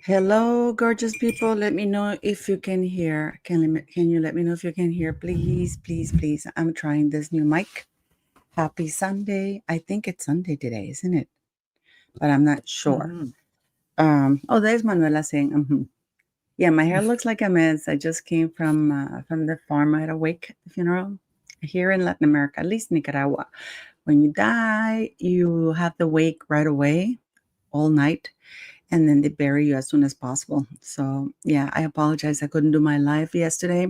Hello, gorgeous people. Let me know if you can hear. Can you let me know if you can hear, please, please, please? I'm trying this new mic. Happy Sunday. I think it's Sunday today, isn't it? But I'm not sure. Mhm. Oh, there's Manuela saying, Yeah, my hair looks like a mess. I just came from the farm. I had a wake funeral here in Latin America, at least Nicaragua. When you die, you have the wake right away, all night, and then they bury you as soon as possible. So, yeah, I apologize. I couldn't do my live yesterday,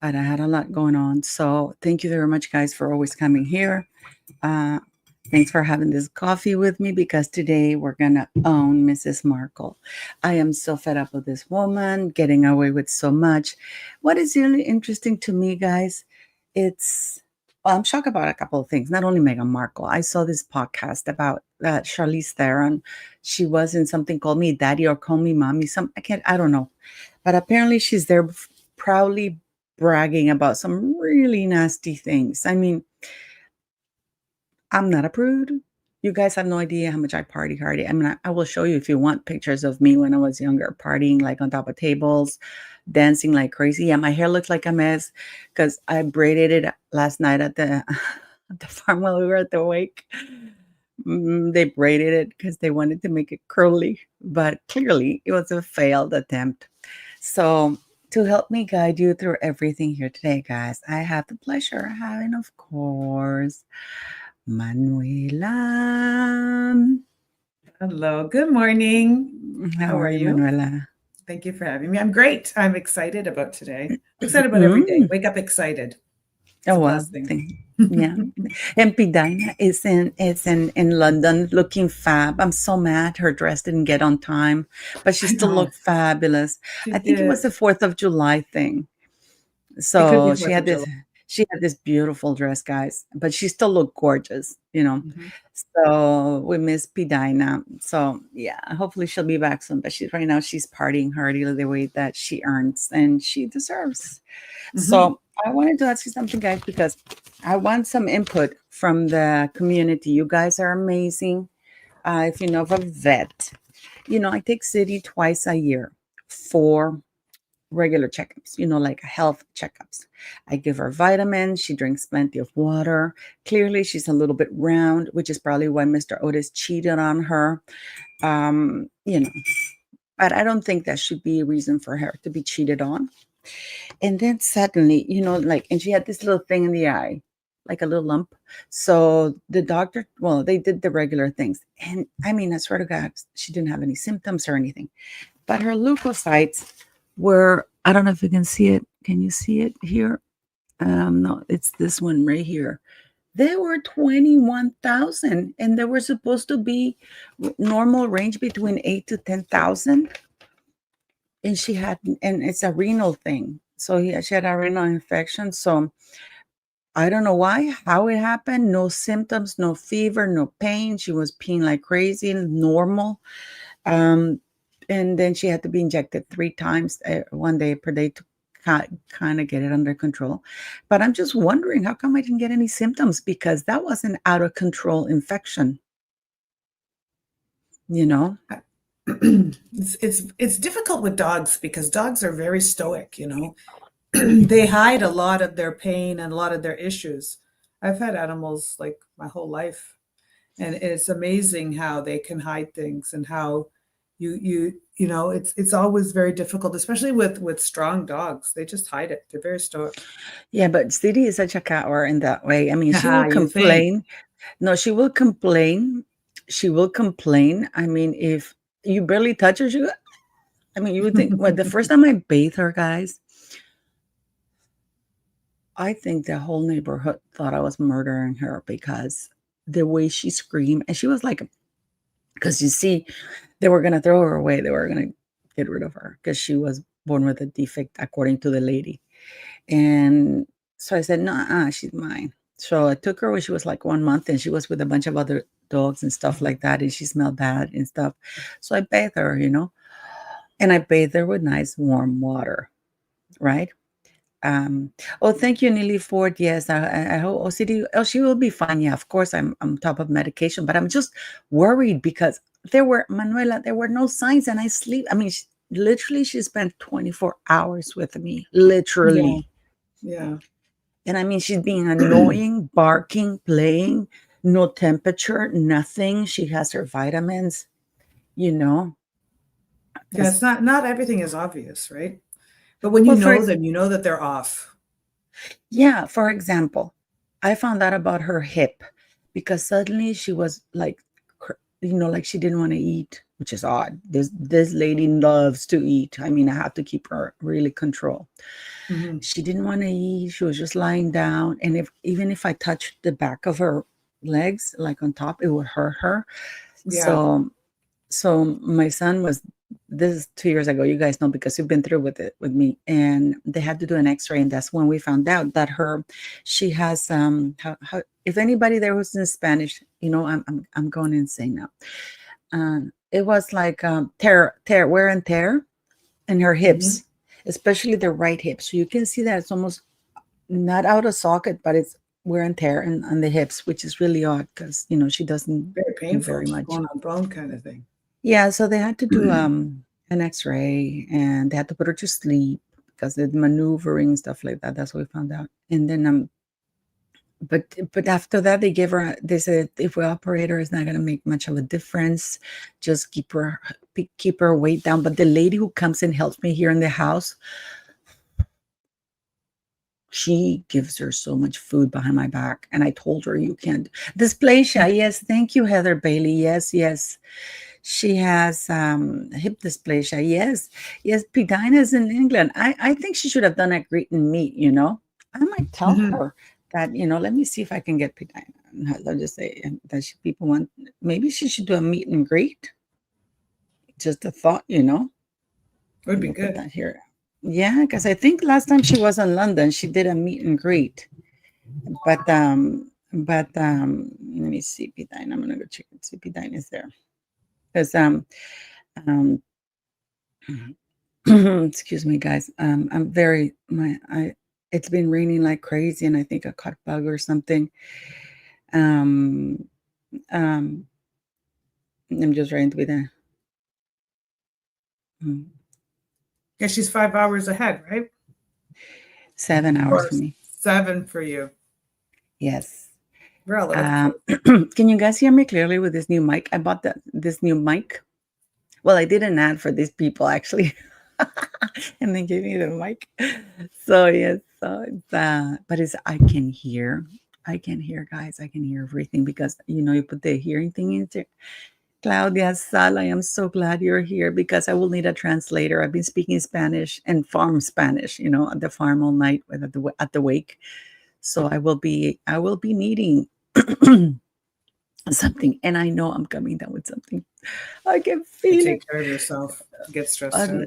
but I had a lot going on. So, thank you very much, guys, for always coming here. Uh, Thanks for having this coffee with me because today we're going to own Mrs. Markle. I am so fed up with this woman getting away with so much. What is really interesting to me, guys, it's well, I'm shocked about a couple of things. Not only Meghan Markle. I saw this podcast about Charlize Theron. She was in something called Me Daddy or Call Me Mommy. I don't know. But apparently she's there proudly bragging about some really nasty things. I mean, I'm not a prude. You guys have no idea how much I party hardy. I mean, I will show you if you want pictures of me when I was younger, partying like on top of tables, dancing like crazy. Yeah, my hair looks like a mess because I braided it last night at the at the farm while we were at the wake. They braided it because they wanted to make it curly, but clearly it was a failed attempt. So, to help me guide you through everything here today, guys, I have the pleasure of having, of course, Manuela. Hello, good morning. How How are are you, you? Manuela? Thank you for having me. I'm great. I'm excited about today. Excited about every day. Mm. Wake up excited. It's Oh a well, blessing. yeah. And Pidina is in London, looking fab. I'm so mad her dress didn't get on time, but she I still know. looked fabulous. She I think it was did. the 4th of July thing. It could be So 4th of July. she had this beautiful dress, guys, but she still looked gorgeous. Mhm. So we miss Pidina. So yeah, hopefully she'll be back soon. But right now she's partying hardy the way that she earns and she deserves. Mhm. So I wanted to ask you something, guys, because I want some input from the community. You guys are amazing. If you know of a vet, I take City twice a year for regular checkups, like health checkups. I give her vitamins. She drinks plenty of water. Clearly, she's a little bit round, which is probably why Mr. Otis cheated on her. Um, you know, but I don't think that should be a reason for her to be cheated on. And then suddenly, and she had this little thing in the eye, like a little lump. So the doctor, well, they did the regular things. And I mean, I swear to God, she didn't have any symptoms or anything. But her leukocytes were, I don't know if you can see it. Can you see it here? No, it's this one right here. They were 21,000 and they were supposed to be normal range between 8 to 10,000. And it's a renal thing. So yeah, she had a renal infection. So I don't know how it happened. No symptoms, no fever, no pain. She was peeing like crazy, normal. Um, and then she had to be injected 3 times, one day per day to kind of get it under control. But I'm just wondering, how come I didn't get any symptoms? Because that was an out of control infection, you know? It's difficult with dogs because dogs are very stoic. They hide a lot of their pain and a lot of their issues. I've had animals like my whole life. And it's amazing how they can hide things and how it's always very difficult, especially with strong dogs. They just hide it. They're very stoic. Yeah, but City is such a coward in that way. I mean, she will Haha, you think? complain. No, she will complain. She will complain. I mean, if you barely touch her, I mean, you would think, well, the first time I bathed her, guys, I think the whole neighborhood thought I was murdering her because the way she screamed, and she was like, because you see, they were going to throw her away. They were going to get rid of her because she was born with a defect, according to the lady. And so I said, no, she's mine. So I took her when she was like 1 month and she was with a bunch of other dogs and stuff like that. And she smelled bad and stuff. So I bathed her, and I bathed her with nice warm water, right? Um, oh, thank you, Nili Ford. Yes, I hope OCD. Oh, she will be fine. Yeah, of course, I'm top of medication, but I'm just worried because there were, Manuela, there were no signs, and I sleep. I mean, literally, she spent 24 hours with me, Yeah. literally. Yeah. And I mean, she's being annoying, barking, playing, no temperature, nothing. She has her vitamins, you know. Yeah. As, It's not everything is obvious, right? But when you well, know them, you know that they're off. yeah, for example, I found out about her hip because suddenly she was like, like she didn't want to eat, which is odd. This lady loves to eat. I mean, I have to keep her really control. Hmm. She didn't want to eat. She was just lying down, and even if I touched the back of her legs, like on top, it would hurt her. Yeah. So my son was, this is 2 years ago, you guys know, because you've been through with it with me, and they had to do an x-ray, and that's when we found out that she has if anybody there who's in Spanish, I'm going insane now. It was like tear wear and tear in her Hmm. hips, especially the right hip, so you can see that it's almost not out of socket, but it's wear and tear on the hips, which is really odd because she doesn't Very do painful. very much. Bone on bone kind of thing. Yeah, so they had to do an X-ray, and they had to put her to sleep because the maneuvering stuff like that. That's what we found out. And then but after that they said if we operate her, it's not gonna make much of a difference. Just keep her weight down. But the lady who comes and helps me here in the house, she gives her so much food behind my back. And I told her, you can't. Dysplasia, yes, thank you, Heather Bailey. Yes. She has hip dysplasia. Yes. Pidina's in England. I think she should have done a greet and meet. I might tell Hmm. her that. Let me see if I can get Pidina. I'll just say that people want. Maybe she should do a meet and greet. Just a thought. Would I'm be gonna put good. that here. Yeah, because I think last time she was in London, she did a meet and greet. But let me see Pidina. I'm gonna go check and see Pidina is there. Because um excuse me, guys. I'm very my I it's been raining like crazy, and I think I caught a bug or something. Um, um, I'm just trying to be there. Mm, Yeah, she's 5 hours ahead, right? 7 hours Or for me. 7 for you. Yes. We're all over the place. Can you guys hear me clearly with this new mic? I bought this new mic. Well, I did an ad for these people actually, and they gave me the mic. So yes, but I can hear, guys. I can hear everything because you put the hearing thing into. Claudia Sal, I am so glad you're here because I will need a translator. I've been speaking Spanish and farm Spanish, at the farm all night at the wake. So I will be needing something, and I know I'm coming down with something. I can You feel it. take care of yourself. Get stressed Uh,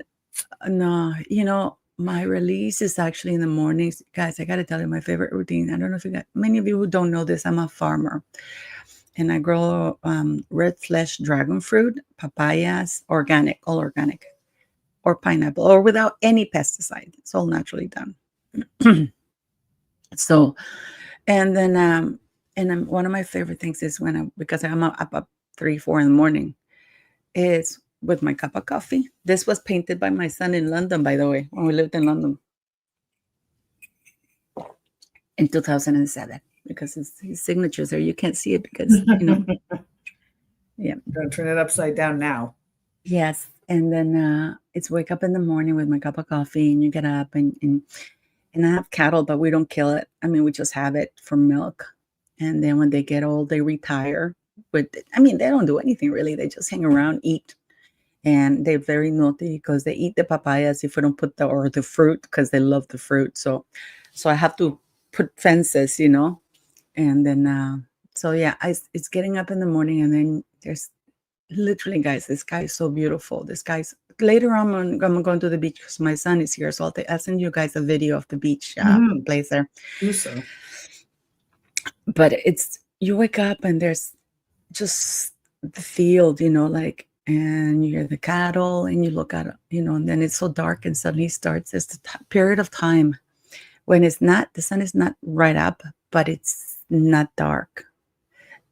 out. no, my release is actually in the mornings. Guys, I got to tell you my favorite routine. I don't know if many of you who don't know this, I'm a farmer and I grow red flesh dragon fruit, papayas, organic, all organic, or pineapple, or without any pesticide. It's all naturally done. So, and then, one of my favorite things is because I'm up 3, 4 in the morning, is with my cup of coffee. This was painted by my son in London, by the way, when we lived in London in 2007, because his signature's there. You can't see it because, yeah. Don't turn it upside down now. Yes. And then it's wake up in the morning with my cup of coffee, and you get up and I have cattle, but we don't kill it. I mean, we just have it for milk. And then when they get old, they retire. But I mean, they don't do anything really. They just hang around, eat. And they're very naughty because they eat the papayas if we don't put the fruit because they love the fruit. So I have to put fences, and then so yeah, it's getting up in the morning, and then there's literally, guys, this guy is so beautiful. This guy's later on. I'm going to the beach because my son is here, so I'll send you guys a video of the beach Hmm. place there. Do so. But you wake up and there's just the field, like, and you hear the cattle and you look at it, and then it's so dark and suddenly starts this period of time when the sun is not right up, but it's not dark.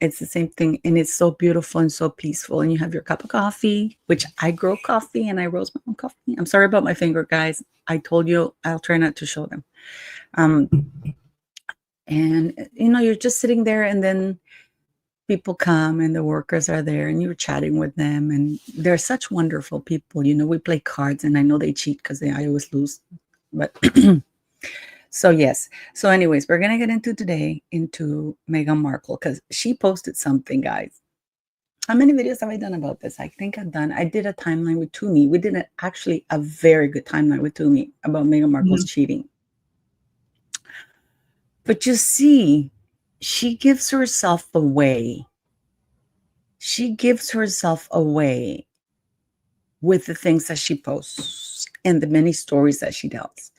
It's the same thing, and it's so beautiful and so peaceful. And you have your cup of coffee, which I grow coffee and I roast my own coffee. I'm sorry about my finger, guys. I told you I'll try not to show them. Um, and you're just sitting there, and then people come and the workers are there and you're chatting with them, and they're such wonderful people. We play cards, and I know they cheat because I always lose, but so yes. So anyways, we're gonna get into Meghan Markle, because she posted something, guys. How many videos have I done about this? I think I did a timeline with Toomey. We did actually a very good timeline with Toomey about Meghan Markle's cheating. But you see, she gives herself away. She gives herself away with the things that she posts and the many stories that she tells.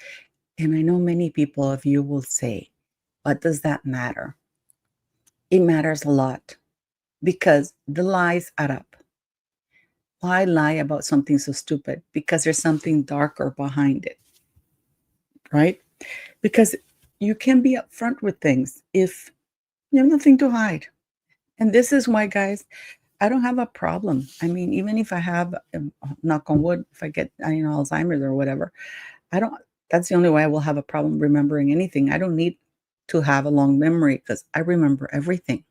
And I know many people of you will say, what does that matter? It matters a lot, because the lies add up. Why lie about something so stupid? Because there's something darker behind it, right? Because you can be upfront with things if you have nothing to hide. And this is why, guys, I don't have a problem. I mean, even if I have, knock on wood, if I get, Alzheimer's or whatever, that's the only way I will have a problem remembering anything. I don't need to have a long memory, because I remember everything.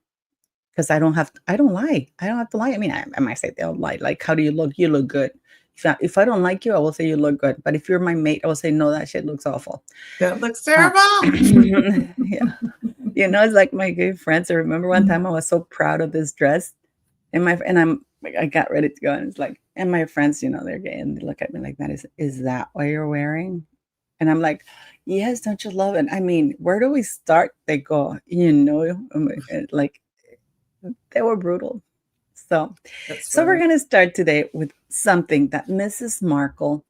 Because I don't lie. I don't have to lie. I mean, I might say they'll lie. Like, how do you look? You look good. If I don't like you, I will say you look good. But if you're my mate, I will say, no, that shit looks awful. That looks terrible. Yeah. It's like my gay friends. I remember one time I was so proud of this dress, and I got ready to go, and it's like, and my friends, they're gay, and they look at me like that. Is that what you're wearing? And I'm like, yes, don't you love it? I mean, where do we start? They go, like, they were brutal. So we're going to start today with something that Mrs. Markle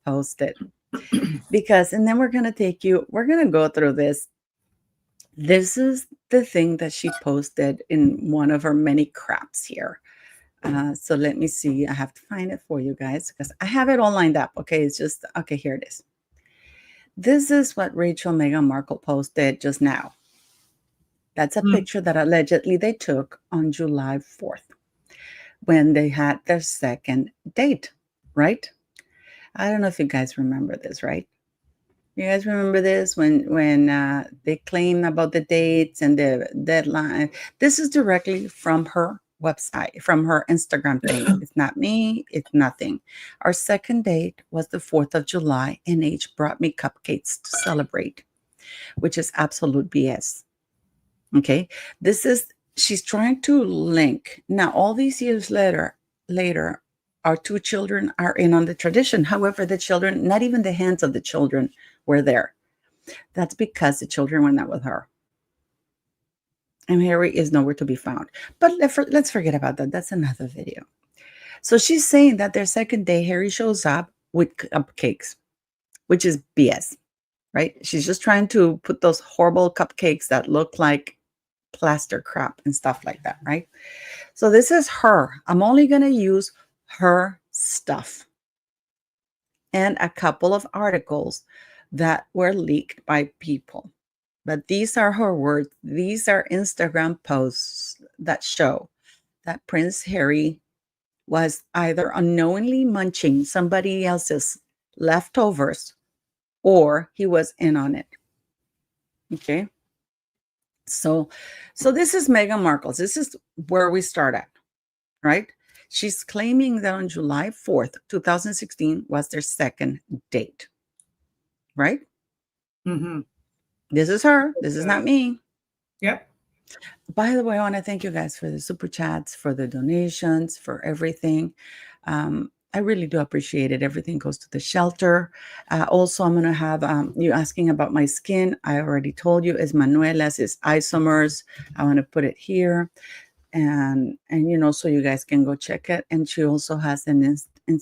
posted, and then we're going to go through this. This is the thing that she posted in one of her many craps here. So let me see. I have to find it for you guys, because I have it all lined up. Okay. It's just, okay, here it is. This is what Meghan Markle posted just now. That's a picture that allegedly they took on July 4th when they had their second date, right? I don't know if you guys remember this, right? You guys remember this when they claimed about the dates and the deadline? This is directly from her website, from her Instagram thing. It's not me. It's nothing. Our second date was the 4th of July, and H brought me cupcakes to celebrate, which is absolute BS. Okay, she's trying to link. Now, all these years later, our two children are in on the tradition. However, the children, not even the hands of the children were there. That's because the children went out with her. And Harry is nowhere to be found. But let's forget about that. That's another video. So she's saying that their second day, Harry shows up with cupcakes, which is BS, right? She's just trying to put those horrible cupcakes that look like plaster crap and stuff like that, right? So this is her. I'm only going to use her stuff and a couple of articles that were leaked by people. But these are her words. These are Instagram posts that show that Prince Harry was either unknowingly munching somebody else's leftovers, or he was in on it. Okay. So this is Meghan Markle's. This is where we start at, right? She's claiming that on July 4th, 2016 was their second date, right? Mm-hmm. This is her. This is not me. Yep. By the way, I want to thank you guys for the super chats, for the donations, for everything. I really do appreciate it. Everything goes to the shelter. Also, I'm going to have you asking about my skin. I already told you, it's Manuela's, it's Isomers. I want to put it here. And so you guys can go check it. And she also has an a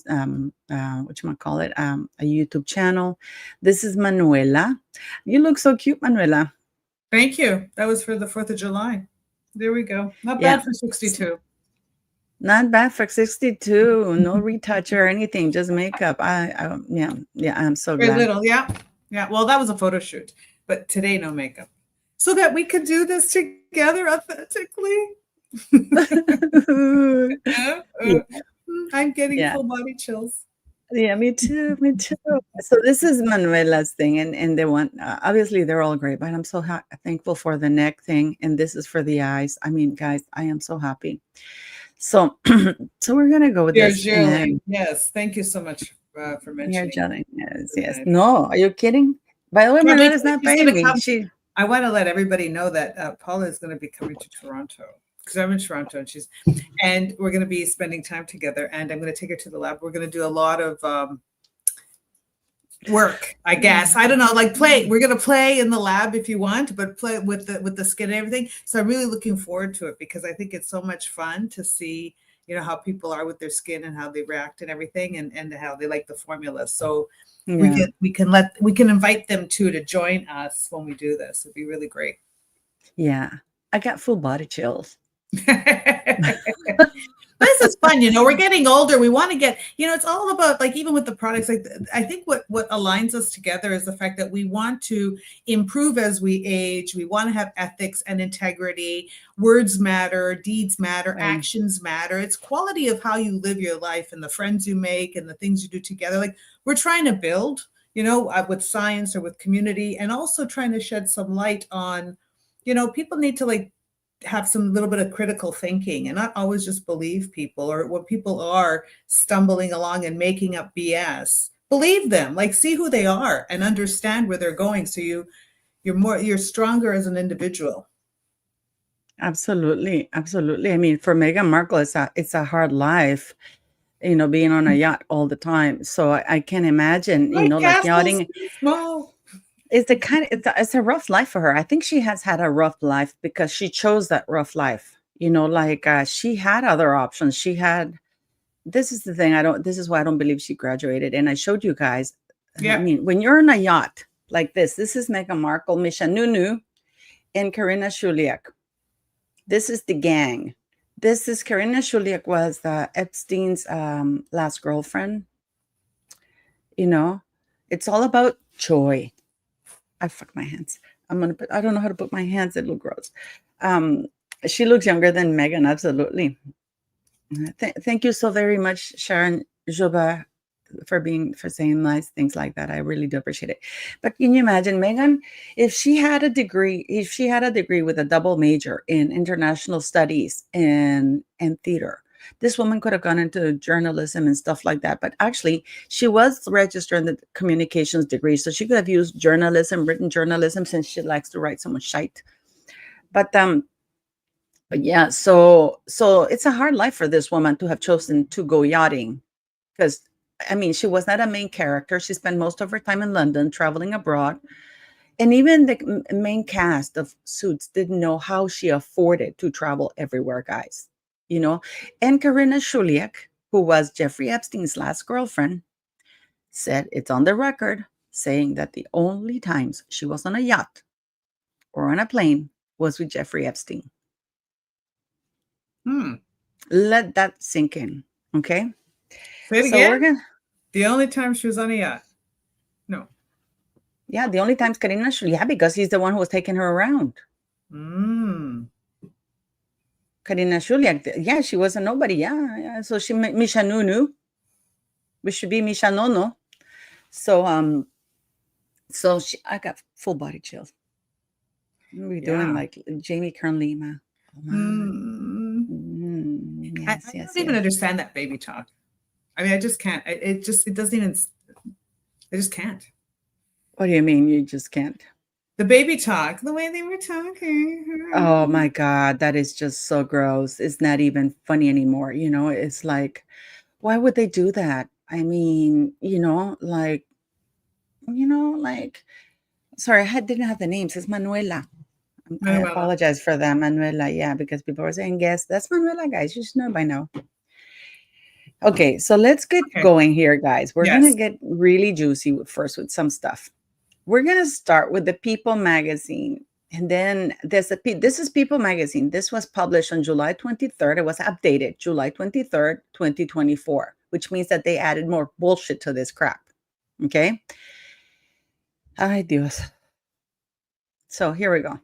YouTube channel. This is Manuela. You look so cute, Manuela. Thank you. That was for the 4th of July. There we go. Not bad for 62. Not bad for 62. No retouch or anything, just makeup. I'm so glad. Very little, yeah. Well, that was a photo shoot, but today no makeup, so that we could do this together authentically. Yeah, I'm getting yeah. full body chills. Yeah, me too, me too. So this is Manuela's thing, and they want obviously they're all great, but I'm so thankful for the neck thing, and this is for the eyes. I mean, guys, I am so happy. So, so we're gonna go with Dear this, Julie, and yes, thank you so much for you're mentioning jelly. Yes, yes. that. No, are you kidding? By the way, Yeah, Manuela's because not she's going to baby. come. She I want to let everybody know that Paula is going to be coming to Toronto because I'm in Toronto and we're going to be spending time together. And I'm going to take her to the lab. We're going to do a lot of work, I guess. I don't know, like play. We're going to play in the lab if you want, but play with the skin and everything. So I'm really looking forward to it because I think it's so much fun to see, how people are with their skin and how they react and everything, and how they like the formula. So yeah, we can invite them too to join us when we do this. It'd be really great. yeah. I got full body chills. This is fun. We're getting older. We want to get, it's all about, like, even with the products, like, I think what aligns us together is the fact that we want to improve as we age. We want to have ethics and integrity. Words matter, deeds matter, Right. actions matter. It's quality of how you live your life and the friends you make and the things you do together. Like, we're trying to build, with science or with community, and also trying to shed some light on, people need to, like, have some little bit of critical thinking and not always just believe people, or when people are stumbling along and making up BS, believe them, like, see who they are and understand where they're going. So you're stronger as an individual. Absolutely, absolutely. I mean, for Meghan Markle, it's a hard life, being on a yacht all the time. So I can imagine, My like castle's yachting. too small. It's a rough life for her. I think she has had a rough life because she chose that rough life. Like she had other options. This is the thing. This is why I don't believe she graduated. And I showed you guys. I Yeah. mean, when you're on a yacht like this is Meghan Markle, Misha Nunu, and Karina Shuliak. This is the gang. This is Karina Shuliak was Epstein's last girlfriend. It's all about joy. I fuck my hands. I don't know how to put my hands. It look gross. Um, she looks younger than Megan, absolutely. Thank you so very much, Sharon Joba, for saying nice things like that. I really do appreciate it. But can you imagine, Megan, if she had a degree with a double major in international studies and theater, this woman could have gone into journalism and stuff like that. But actually, she was registered in the communications degree, so she could have used written journalism, since she likes to write so much shite. But yeah, so it's a hard life for this woman to have chosen to go yachting, because I mean, she was not a main character. She spent most of her time in London traveling abroad. And even the main cast of Suits didn't know how she afforded to travel everywhere, guys. And Karina Shuliak, who was Jeffrey Epstein's last girlfriend, said it's on the record saying that the only times she was on a yacht or on a plane was with Jeffrey Epstein. Let that sink in, okay? Say it So again. we're gonna. The only time she was on a yacht. No. Yeah, the only times Karina Shuliak, because he's the one who was taking her around. Karina Shuliak, yeah, she was a nobody. Yeah. So she Misha Nunu, which should be Misha Nono. So I got full body chills. We're doing like Jamie Kern Lima. I don't even understand that baby talk. I mean, I just can't. It doesn't even. I just can't. What do you mean you just can't? The baby talk, the way they were talking. Oh my God, that is just so gross. It's not even funny anymore. It's like, why would they do that? I mean, sorry, I didn't have the names. It's Manuela. I apologize for that, Manuela. Yeah, because people are saying, yes, that's Manuela, guys. You should know by now. Okay, so let's get going here, guys. We're going to get really juicy first with some stuff. We're going to start with the People magazine. And then this is People magazine. This was published on July 23rd. It was updated July 23rd, 2024, which means that they added more bullshit to this crap. Okay? Ay, Dios. So here we go.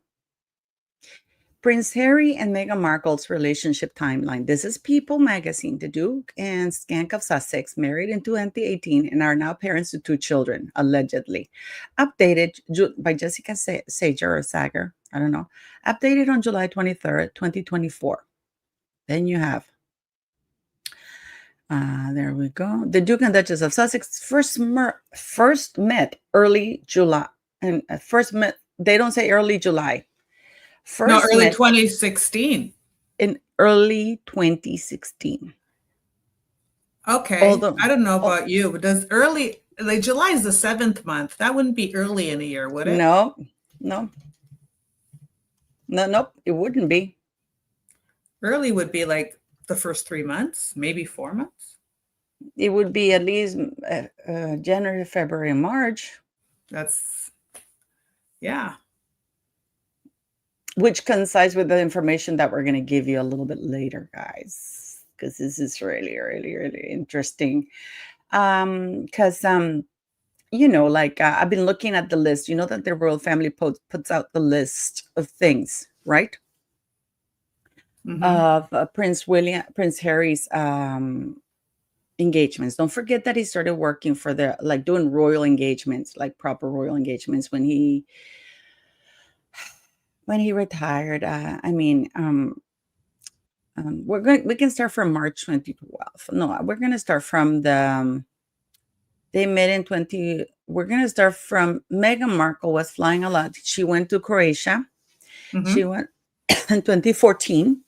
Prince Harry and Meghan Markle's relationship timeline. This is People magazine. The Duke and Skank of Sussex married in 2018 and are now parents to 2 children, allegedly. Updated by Jessica Sager or Sager, I don't know. Updated on July 23rd, 2024. Then you have, there we go. The Duke and Duchess of Sussex first met early July. And first met, they don't say early July. No, First early met 2016. in early 2016. Okay. Although, I don't know about you, but does early, like July is the 7th month. That wouldn't be early in a year, would it? no, nope, it wouldn't be. Early would be like the first 3 months, maybe 4 months. It would be at least January, February, and March. That's, yeah. Which coincides with the information that we're going to give you a little bit later, guys, because this is really, really, really interesting. Because, you know, like I've been looking at the list. You know that the royal family puts out the list of things, right? Of Prince Harry's engagements. Don't forget that he started working for doing royal engagements, like proper royal engagements when he retired. We can start from March 2012. No, we're going to start from they met in we're going to start from Meghan Markle was flying a lot. She went to Croatia. She went in 2014.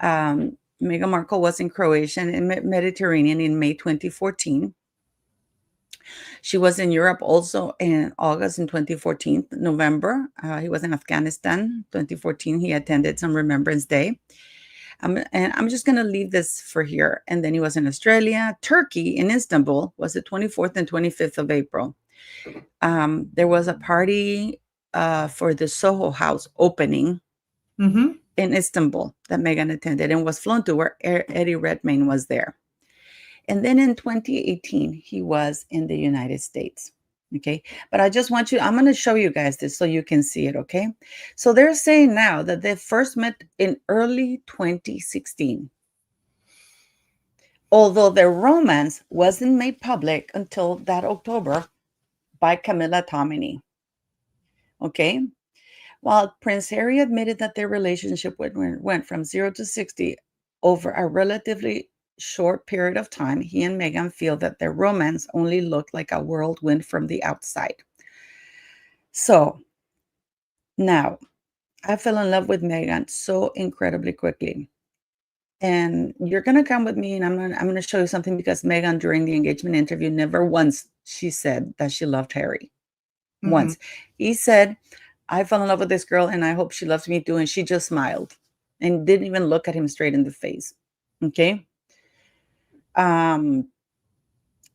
Meghan Markle was in Croatia and Mediterranean in May 2014. She was in Europe also in August in 2014, November. He was in Afghanistan, 2014. He attended some Remembrance Day. And I'm just going to leave this for here. And then he was in Australia. Turkey in Istanbul was the 24th and 25th of April. There was a party for the Soho House opening in Istanbul that Meghan attended and was flown to, where Eddie Redmayne was there. And then in 2018, he was in the United States. Okay. But I just want I'm going to show you guys this so you can see it. Okay. So they're saying now that they first met in early 2016. Although their romance wasn't made public until that October by Camilla Tominey. Okay. While Prince Harry admitted that their relationship went from 0 to 60 over a relatively short period of time, he and Meghan feel that their romance only looked like a whirlwind from the outside. So now I fell in love with Meghan so incredibly quickly. And you're going to come with me and I'm going to show you something, because Meghan during the engagement interview never once she said that she loved Harry. Once. He said, I fell in love with this girl and I hope she loves me too. And she just smiled and didn't even look at him straight in the face. Okay.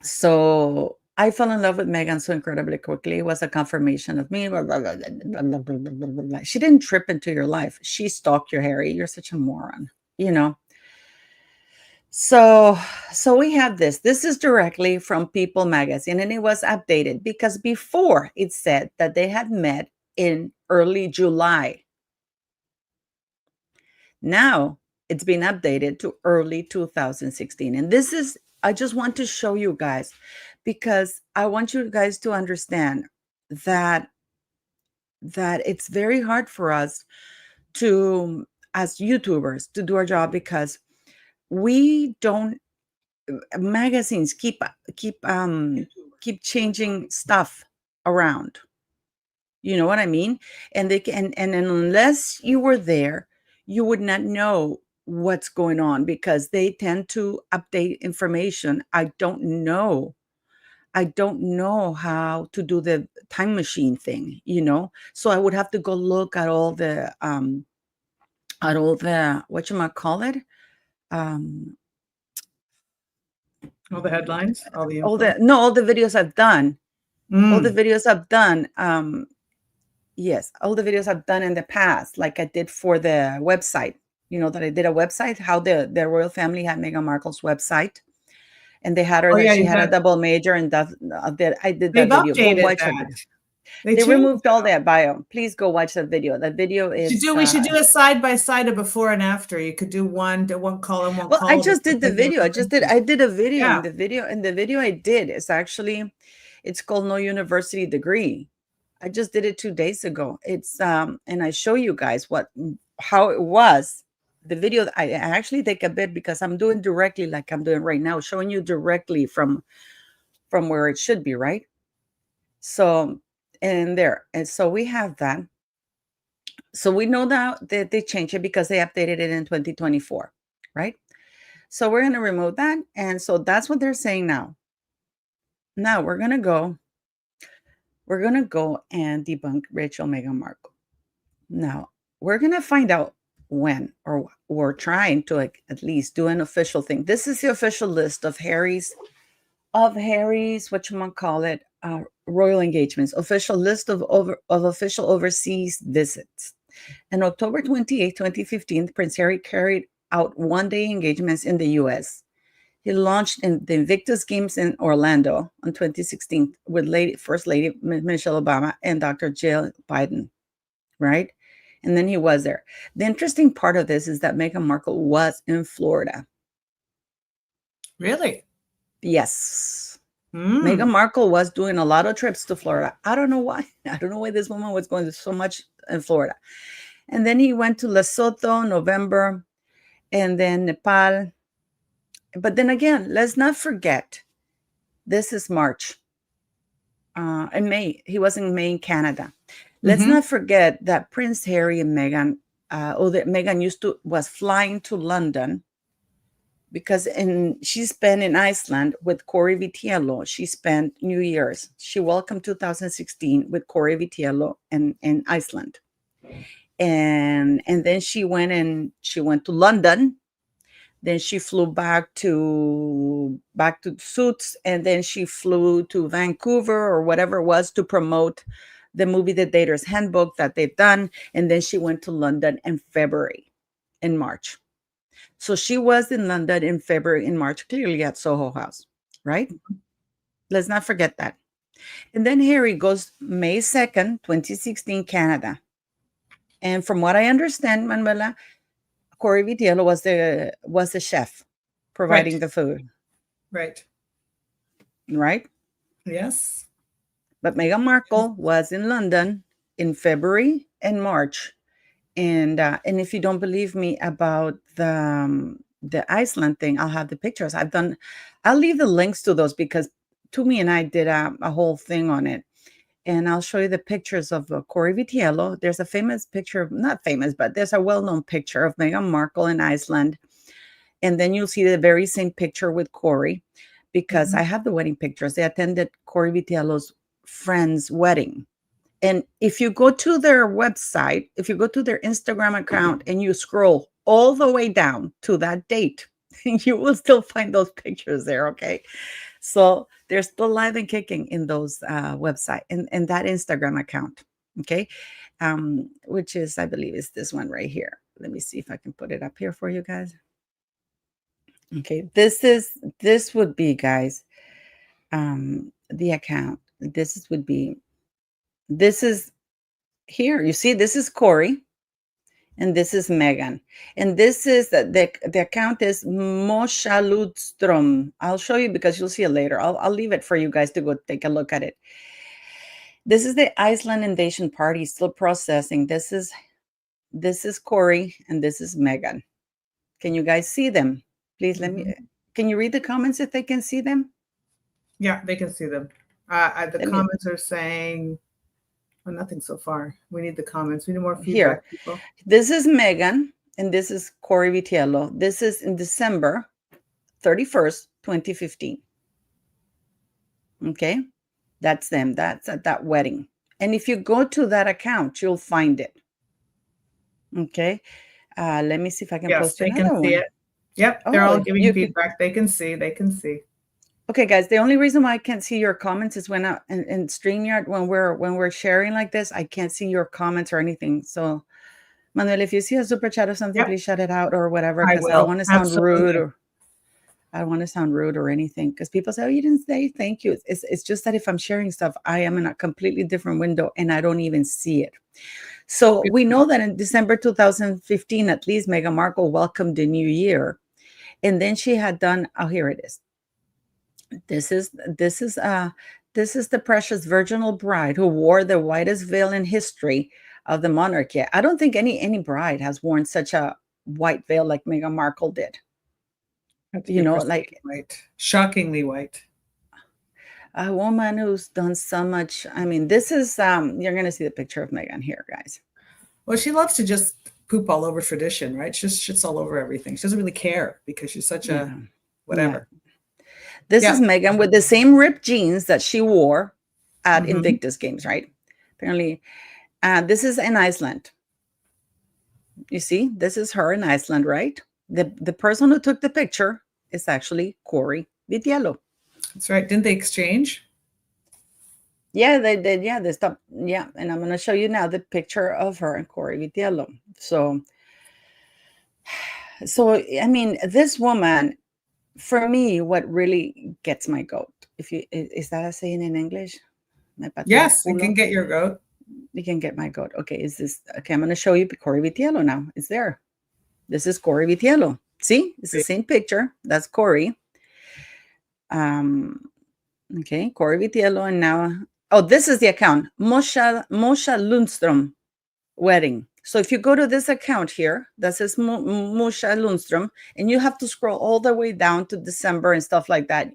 So I fell in love with Meghan so incredibly quickly. It was a confirmation of me. She didn't trip into your life. She stalked your Harry. You're such a moron, you know. So we have this. This is directly from People magazine, and it was updated because before it said that they had met in early July. Now it's been updated to early 2016. And this is, I just want to show you guys, because I want you guys to understand that it's very hard for us to, as YouTubers, to do our job, because we don't, magazines keep changing stuff around. You know what I mean? And they can, and unless you were there, you would not know what's going on, because they tend to update information. I don't know how to do the time machine thing, you know? So I would have to go look at all the whatchamacallit? All the headlines, all the videos I've done. All the videos I've done. Yes, all the videos I've done in the past, like I did for the website. You know that I did a website, how the royal family had Meghan Markle's website, and they had her. She had a double major, and I did that video. Updated that. They They changed removed all that bio. Please go watch that video. That video is we should do a side by side of before and after. You could do one column, one well, I column. just did the video. I did a video, Yeah. and the video I did is actually, it's called No University Degree. I just did it 2 days ago. It's and I show you guys how it was. The video I actually take a bit because I'm doing directly like I'm doing right now, showing you directly from where it should be, right? So and there. And so we have that. So we know now that they changed it because they updated it in 2024, right? So we're going to remove that. And so that's what they're saying now. Now we're going to go and debunk Rachel Meghan Markle. Now we're going to find out when, or we're trying to at least do an official thing. This is the official list of Harry's, whatchamacallit, royal engagements, official list of official overseas visits. On October 28, 2015, Prince Harry carried out one-day engagements in the U.S. He launched in the Invictus Games in Orlando in 2016 with First Lady Michelle Obama and Dr. Jill Biden, right? And then he was there. The interesting part of this is that Meghan Markle was in Florida. Really? Yes. Meghan Markle was doing a lot of trips to Florida. I don't know why. I don't know why this woman was going to so much in Florida. And then he went to Lesotho, November, and then Nepal. But then again, let's not forget, this is March. In May, he was in May in Canada. Let's not forget that Prince Harry and Meghan, that Meghan was flying to London because she spent in Iceland with Corey Vitiello. She spent New Year's. She welcomed 2016 with Corey Vitiello in Iceland. And then she went to London. Then she flew back to Suits, and then she flew to Vancouver or whatever it was to promote the movie The Dater's Handbook that they've done. And then she went to London in March. So she was in London in February, in March, clearly at Soho House, right? Let's not forget that. And then Harry goes May 2nd, 2016, Canada. And from what I understand, Manuela, Corey Vitiello was the chef providing the food. Right. Right? Yes. But Meghan Markle was in London in February and March. And if you don't believe me about the Iceland thing, I'll have the pictures. I'll leave the links to those because Toomey and I did a whole thing on it. And I'll show you the pictures of Corey Vitiello. There's a famous picture, not famous, but there's a well-known picture of Meghan Markle in Iceland. And then you'll see the very same picture with Corey, because I have the wedding pictures. They attended Corey Vitiello's friend's wedding. And if you go to their website, if you go to their Instagram account and you scroll all the way down to that date, you will still find those pictures there, okay? So they're still live and kicking in those website and that Instagram account, okay? Which is, I believe, is this one right here. Let me see if I can put it up here for you guys. Okay, this would be, guys, the account. This is here. You see, this is Corey. And this is Meghan. And this is the account is Moshe Ludstrom. I'll show you because you'll see it later. I'll leave it for you guys to go take a look at it. This is the Iceland invasion party still processing. This is Corey and this is Meghan. Can you guys see them? Please can you read the comments if they can see them? Yeah, they can see them. The comments are saying, well, nothing so far. We need the comments. We need more feedback, people. This is Meghan, and this is Corey Vitiello. This is in December 31st, 2015. Okay? That's them. That's at that wedding. And if you go to that account, you'll find it. Okay? Let me see if I can post another one. Yes, they can see it. Yep, they're all giving feedback. They can see. Okay, guys, the only reason why I can't see your comments is when in StreamYard, when we're sharing like this, I can't see your comments or anything. So, Manuel, if you see a super chat or something, please shout it out or whatever, because I don't want to sound rude. I don't want to sound rude or anything because people say, "Oh, you didn't say thank you." It's just that if I'm sharing stuff, I am in a completely different window and I don't even see it. So we know that in December 2015, at least Meghan Markle welcomed the new year, and then she had done. Oh, here it is. This is this is uh this is the precious virginal bride who wore the whitest veil in history of the monarchy. I don't think any bride has worn such a white veil like Meghan Markle did. Have to You be know, pristine like white, shockingly white. a woman who's done so much. I mean, this is you're gonna see the picture of Meghan here, guys. Well, she loves to just poop all over tradition, right? She just shits all over everything. She doesn't really care because she's such a Yeah. Yeah. whatever. This is Yeah. Meghan with the same ripped jeans that she wore at Hmm. Invictus Games, right? Apparently, this is in Iceland. You see, this is her in Iceland, right? The person who took the picture is actually Corey Vitiello. That's right. Didn't they exchange? Yeah, they did. Yeah, they stopped. Yeah, and I'm going to show you now the picture of her and Corey Vitiello. So I mean, this woman, for me, what really gets my goat, if you is that a saying in English? Me patea el Yes, it can culo. get your goat. You can get my goat. Okay, is this okay? I'm going to show you Corey Vitiello now. It's there. This is Corey Vitiello. See, it's the same picture. That's Corey. Okay, Corey Vitiello, and now, oh, this is the account, Mosha Lundstrom wedding. So if you go to this account here, that says Mosha Lundstrom, and you have to scroll all the way down to December and stuff like that,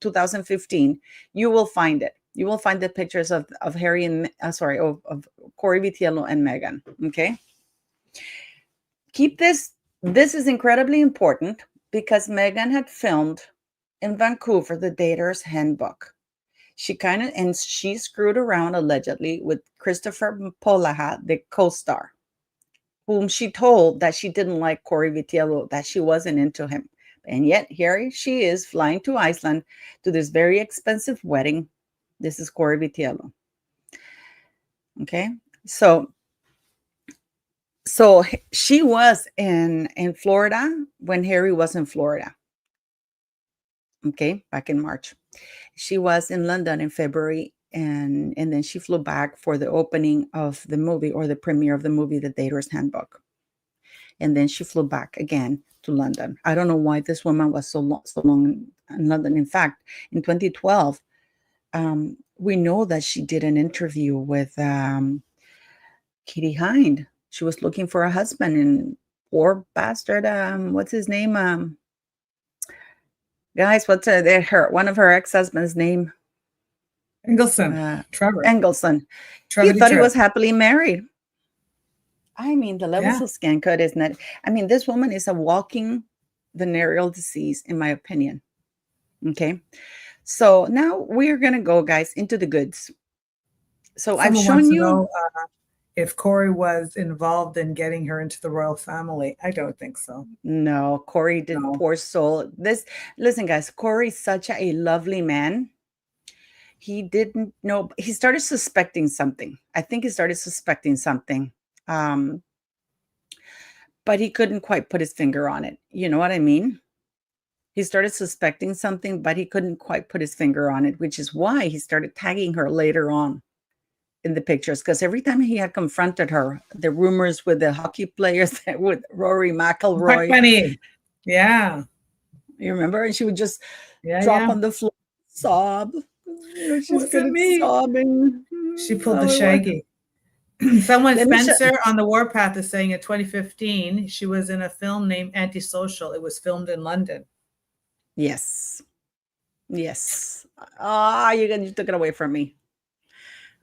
2015, you will find it. You will find the pictures of Harry and, of Corey Vitiello and Meghan, okay? Keep this. This is incredibly important because Meghan had filmed in Vancouver the Dater's Handbook. She screwed around allegedly with Christopher Paula, the co-star, whom she told that she didn't like Corey Vitiello, that she wasn't into him. And yet here she is flying to Iceland to this very expensive wedding. This is Corey Vitiello. Okay, so she was in Florida when Harry was in Florida. Okay, back in March. She was in London in February, and then she flew back for the opening of the movie, or the premiere of the movie, The Dater's Handbook. And then she flew back again to London. I don't know why this woman was so long in London. In fact, in 2012, we know that she did an interview with Katie Hind. She was looking for a husband, and poor bastard, what's his name? Guys, what's one of her ex-husband's name? Engelson. Trevor. Engelson. Trevor He thought he was happily married. I mean, the levels Yeah. of scan code is not. I mean, this woman is a walking venereal disease, in my opinion. Okay. So now we're going to go, guys, into the goods. So Someone I've shown you. Know, if Corey was involved in getting her into the royal family. I don't think so. No, Corey didn't. No. Poor soul. Listen, guys, Corey's such a lovely man. He didn't know. He started suspecting something. I think he started suspecting something. But he couldn't quite put his finger on it. You know what I mean? He started suspecting something, but he couldn't quite put his finger on it, which is why he started tagging her later on in the pictures. Because every time he had confronted her, the rumors with the hockey players, with Rory McIlroy. Funny. Yeah. You remember? And she would just drop on the floor, sob. She's good at sobbing. She pulled the Shaggy. Someone, Spencer on the Warpath, is saying in 2015, she was in a film named Antisocial. It was filmed in London. Yes. Yes. Ah, you took it away from me.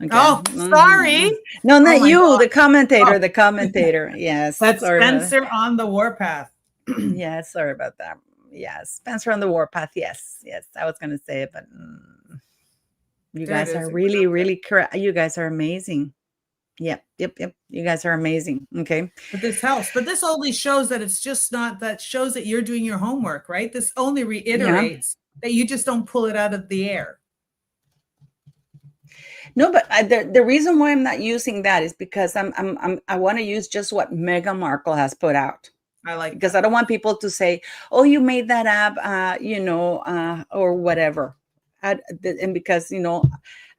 Okay. Oh, sorry. No, not you, God. The commentator, the commentator. Yes. That's Spencer on the Warpath. Yes, sorry about that. Yes, Spencer on the Warpath. Yes, yes. I was going to say it, but you guys are really, really correct. You guys are amazing. Yep. You guys are amazing. Okay. But this helps. But this only shows that it's just not, that shows that you're doing your homework, right? This only reiterates that you just don't pull it out of the air. No, but the reason why I'm not using that is because I want to use just what Meghan Markle has put out. I like because that. I don't want people to say, "Oh, you made that up," or whatever. And because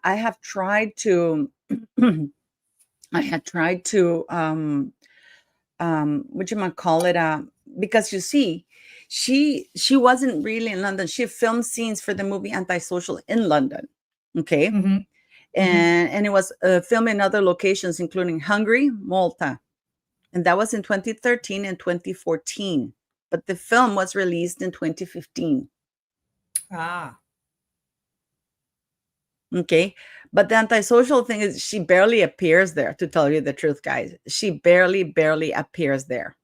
I have tried to, I had tried to, what you might call it, because you see, she wasn't really in London. She filmed scenes for the movie Antisocial in London, okay, Mm-hmm. Mm-hmm. and it was filmed in other locations, including Hungary, Malta. And that was in 2013 and 2014. But the film was released in 2015. Ah. Okay. But the antisocial thing is she barely appears there, to tell you the truth, guys. She barely appears there.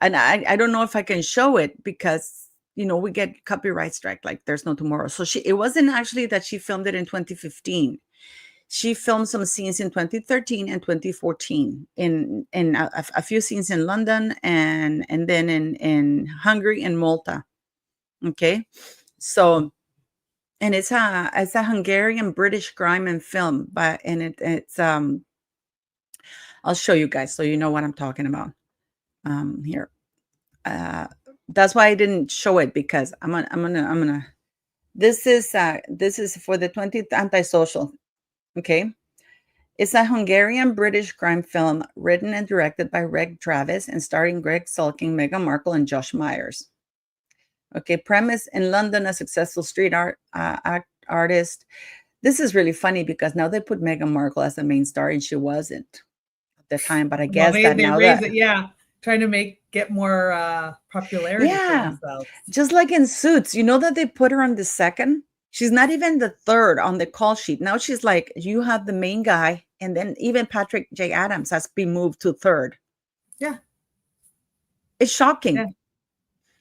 And I don't know if I can show it because, we get copyright strike like there's no tomorrow. So it wasn't actually that she filmed it in 2015. She filmed some scenes in 2013 and 2014 in a few scenes in London and then in Hungary and Malta. Okay, so and it's a Hungarian British crime and film, it's I'll show you guys so you know what I'm talking about. Here, that's why I didn't show it because I'm gonna. This is for the 20th Antisocial. Okay. It's a Hungarian-British crime film written and directed by Reg Travis and starring Greg Sulkin, Meghan Markle, and Josh Myers. Okay, premise in London, a successful street artist. This is really funny because now they put Meghan Markle as the main star, and she wasn't at the time. But I Well, guess that they now raise that, it, yeah, trying to get more popularity for yeah, themselves. just like in Suits, you know that they put her on the second. She's not even the third on the call sheet. Now she's like, you have the main guy, and then even Patrick J. Adams has been moved to third. Yeah. It's shocking. Yeah.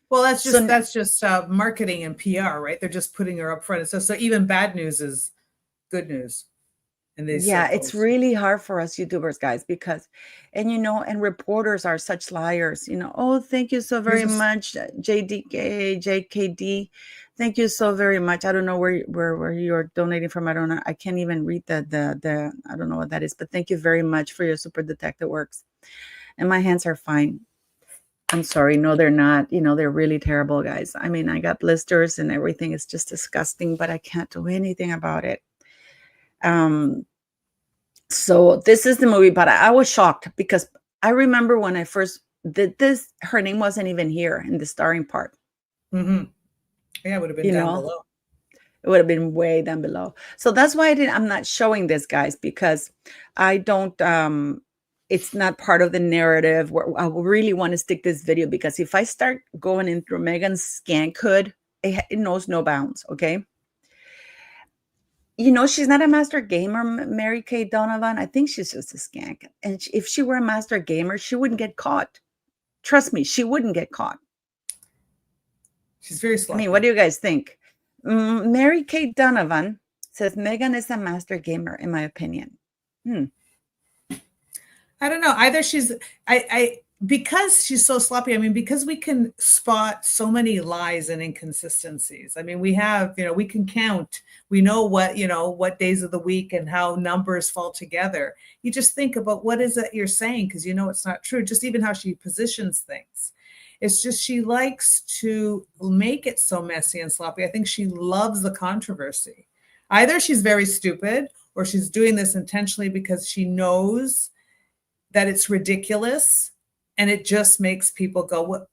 Well, So that's just marketing and PR, right? They're just putting her up front. So even bad news is good news in these yeah, it's circles. really hard for us YouTubers, guys, because, and reporters are such liars. Oh, thank you so You're very just much, JDK, JKD. Thank you so very much. I don't know where you're donating from. I don't know. I can't even read the I don't know what that is, but thank you very much for your super detective works. And my hands are fine. I'm sorry. No, they're not. They're really terrible, guys. I mean, I got blisters and everything. It's just disgusting, but I can't do anything about it. So this is the movie, but I was shocked because I remember when I first did this, her name wasn't even here in the starring part. yeah, it would have been You down know, below. it would have bin way down below. So that's why I'm not showing this, guys, because I don't. It's not part of the narrative. Where I really want to stick this video because if I start going in through Meghan's skank hood, it knows no bounds. Okay. She's not a master gamer, Mary Kay Donovan. I think she's just a skank. And if she were a master gamer, she wouldn't get caught. Trust me, she wouldn't get caught. She's very I sloppy. mean, what do you guys think? Mary Kay Donovan says Meghan is a master gamer, in my opinion. I don't know. Either because she's so sloppy. I mean, because we can spot so many lies and inconsistencies. I mean, we can count. We know what days of the week and how numbers fall together. You just think about what is it you're saying because it's not true. Just even how she positions things. It's just she likes to make it so messy and sloppy. I think she loves the controversy. Either she's very stupid or she's doing this intentionally because she knows that it's ridiculous and it just makes people go, what,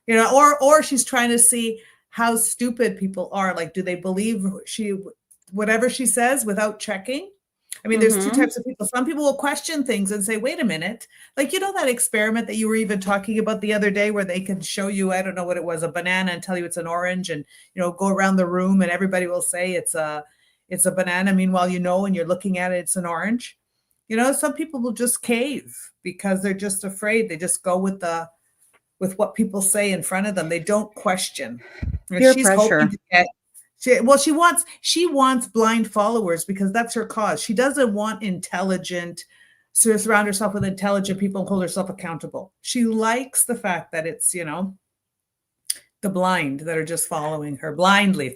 or she's trying to see how stupid people are. Like, do they believe whatever she says without checking? I mean, there's two types of people. Some people will question things and say, wait a minute. Like, that experiment that you were even talking about the other day where they can show you, I don't know what it was, a banana and tell you it's an orange and, go around the room and everybody will say it's a banana. Meanwhile, and you're looking at it, it's an orange. Some people will just cave because they're just afraid. They just go with what people say in front of them. They don't question. Peer She's pressure. hoping to get. She wants blind followers because that's her cause. She doesn't want intelligent, to surround herself with intelligent people and hold herself accountable. She likes the fact that it's, the blind that are just following her blindly.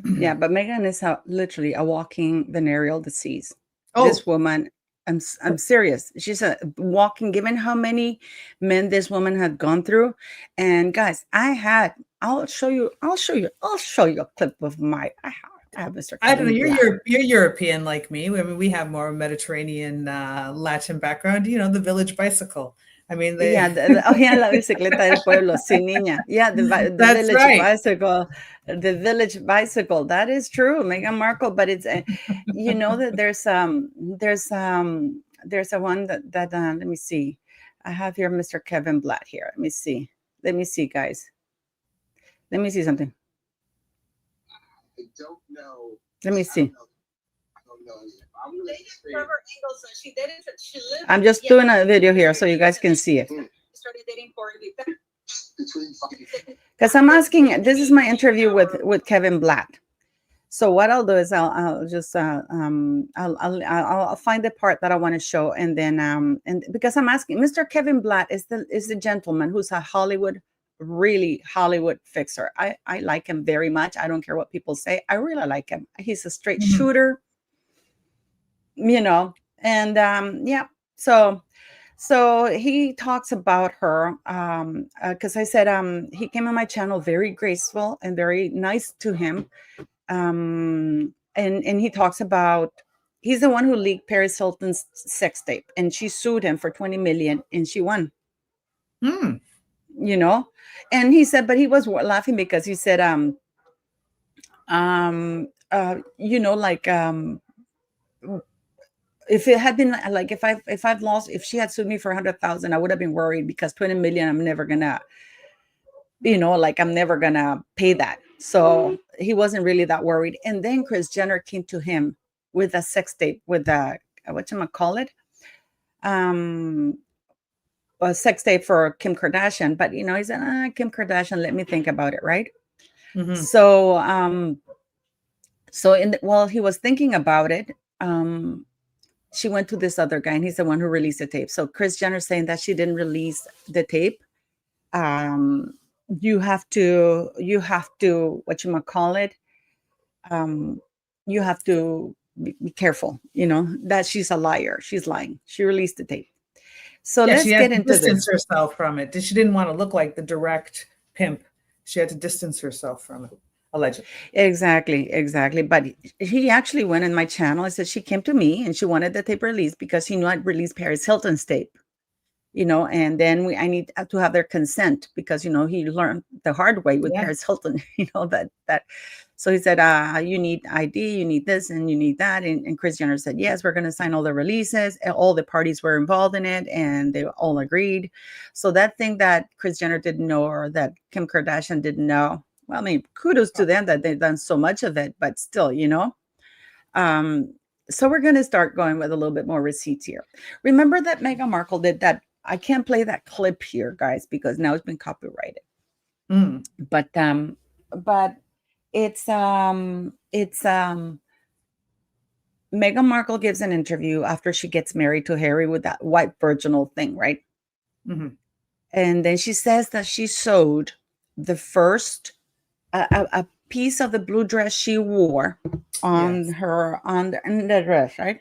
Yeah, but Meghan is literally a walking venereal disease. Oh. This woman, I'm serious. She's a walking, given how many men this woman had gone through. And guys, I'll show you a clip of I have Mr. I don't know. Kevin Black. You're European like me. I mean, we have more Mediterranean, Latin background. You know, the village bicycle. I mean, they. Yeah, oh yeah, la bicicleta del pueblo, sí, niña. Yeah, the That's village right. bicycle, the village bicycle. That is true, Meghan Markle. But it's, you know that there's a one that let me see. I have here Mr. Kevin Blatt here. Let me see, guys. Let me see something. I don't know. Let me see. I'm just doing a video here so you guys can see it. Because I'm asking, this is my interview with Kevin Blatt. So what I'll do is I'll just I'll find the part that I want to show, and then and because I'm asking, Mr. Kevin Blatt is the gentleman who's a really Hollywood fixer. I like him very much. I don't care what people say. I really like him. He's a straight shooter, you know, and yeah. So he talks about her because I said he came on my channel very graceful and very nice to him. And he talks about, he's the one who leaked Paris Hilton's sex tape, and she sued him for 20 million and she won. You know, and he said, but he was laughing because he said you know, like if it had been like if she had sued me for 100,000, I would have been worried, because 20 million, I'm never gonna, you know, like I'm never gonna pay that. So he wasn't really that worried. And then Kris Jenner came to him with a sex tape, with a whatchamacallit, a sex tape for Kim Kardashian. But you know, he said, Kim Kardashian, let me think about it, right? So while he was thinking about it, she went to this other guy, and he's the one who released the tape. So Kris Jenner saying that she didn't release the tape. You have to whatchamacallit, you have to be careful, you know, that she's a liar. She's lying. She released the tape. So Yeah, let's she had get to into distance this. herself from it. She didn't want to look like the direct pimp. She had to distance herself from it, allegedly. Exactly. But he actually went in my channel. I said she came to me and she wanted the tape released because he knew I'd released Paris Hilton's tape. You know, and then I need to have their consent, because, you know, he learned the hard way with Paris Hilton, you know, that. So he said, you need ID, you need this, and you need that. And Kris Jenner said, yes, we're going to sign all the releases. All the parties were involved in it, and they all agreed. So that thing that Kris Jenner didn't know, or that Kim Kardashian didn't know, well, I mean, kudos to them that they've done so much of it, but still, you know. So we're going to start going with a little bit more receipts here. Remember that Meghan Markle did that. I can't play that clip here, guys, because now it's been copyrighted. But it's Meghan Markle gives an interview after she gets married to Harry with that white virginal thing, right? And then she says that she sewed the first a piece of the blue dress she wore on the dress, right?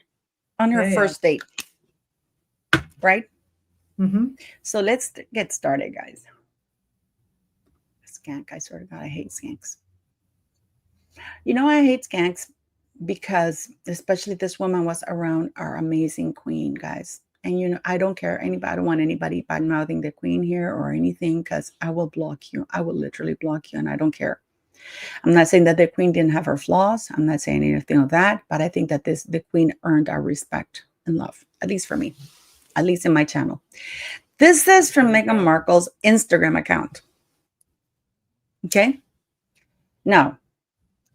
On her first date, right? So let's get started, guys. Skank, I swear to God, I hate skanks. You know, I hate skanks because especially this woman was around our amazing queen, guys. And, you know, I don't care anybody. I don't want anybody bad-mouthing the queen here or anything, because I will block you. I will literally block you, and I don't care. I'm not saying that the queen didn't have her flaws. I'm not saying anything of that. But I think that the queen earned our respect and love, at least for me, at least in my channel. This is from Meghan Markle's Instagram account. Okay. Now,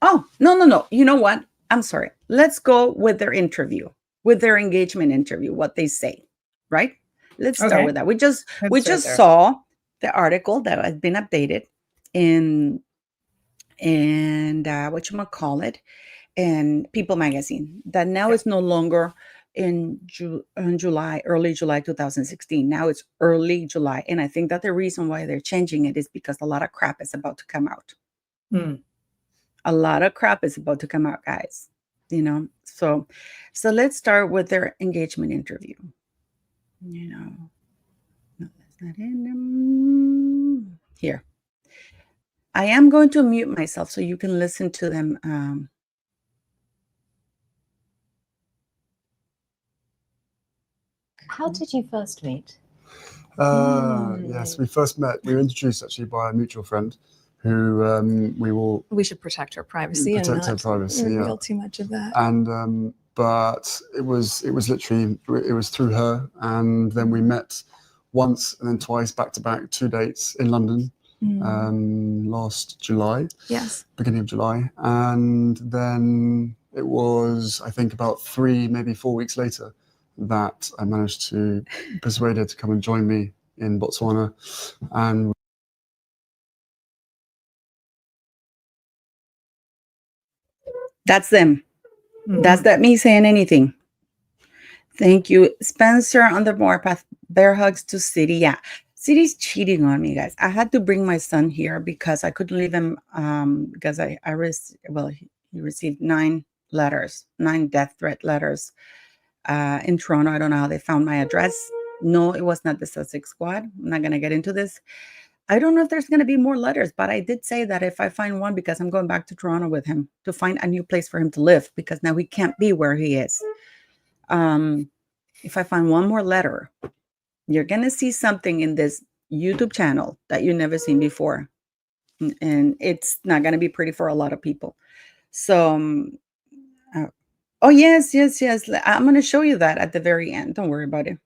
oh, no. You know what? I'm sorry. Let's go with their interview, with their engagement interview, what they say, right? Let's start with that. We just saw the article that has been updated in whatchamacallit, in People magazine, that now is no longer in July, early July 2016. Now it's early July. And I think that the reason why they're changing it is because a lot of crap is about to come out. A lot of crap is about to come out, guys. you know. So let's start with their engagement interview. You know, no, that's not in here. I am going to mute myself so you can listen to them. How did you first meet? Yes, we first met. We were introduced actually by a mutual friend who we should protect her privacy and protect her not privacy, reveal too much of that. And but it was literally through her, and then we met once and then twice back to back, 2 dates in London last July. Yes. Beginning of July, and then it was, I think, about 3, maybe 4 weeks later that I managed to persuade her to come and join me in Botswana. And That's them. That's not me saying anything. Thank you, Spencer on the warpath. Bear hugs to City. Yeah, City's cheating on me, guys. I had to bring my son here because I couldn't leave him because he received 9 death threat letters in Toronto. I don't know how they found my address. No, it was not the Sussex Squad. I'm not going to get into this. I don't know if there's going to be more letters, but I did say that if I find one, because I'm going back to Toronto with him to find a new place for him to live, because now he can't be where he is. If I find one more letter, you're going to see something in this YouTube channel that you've never seen before. And it's not going to be pretty for a lot of people. So, oh, yes. I'm going to show you that at the very end. Don't worry about it.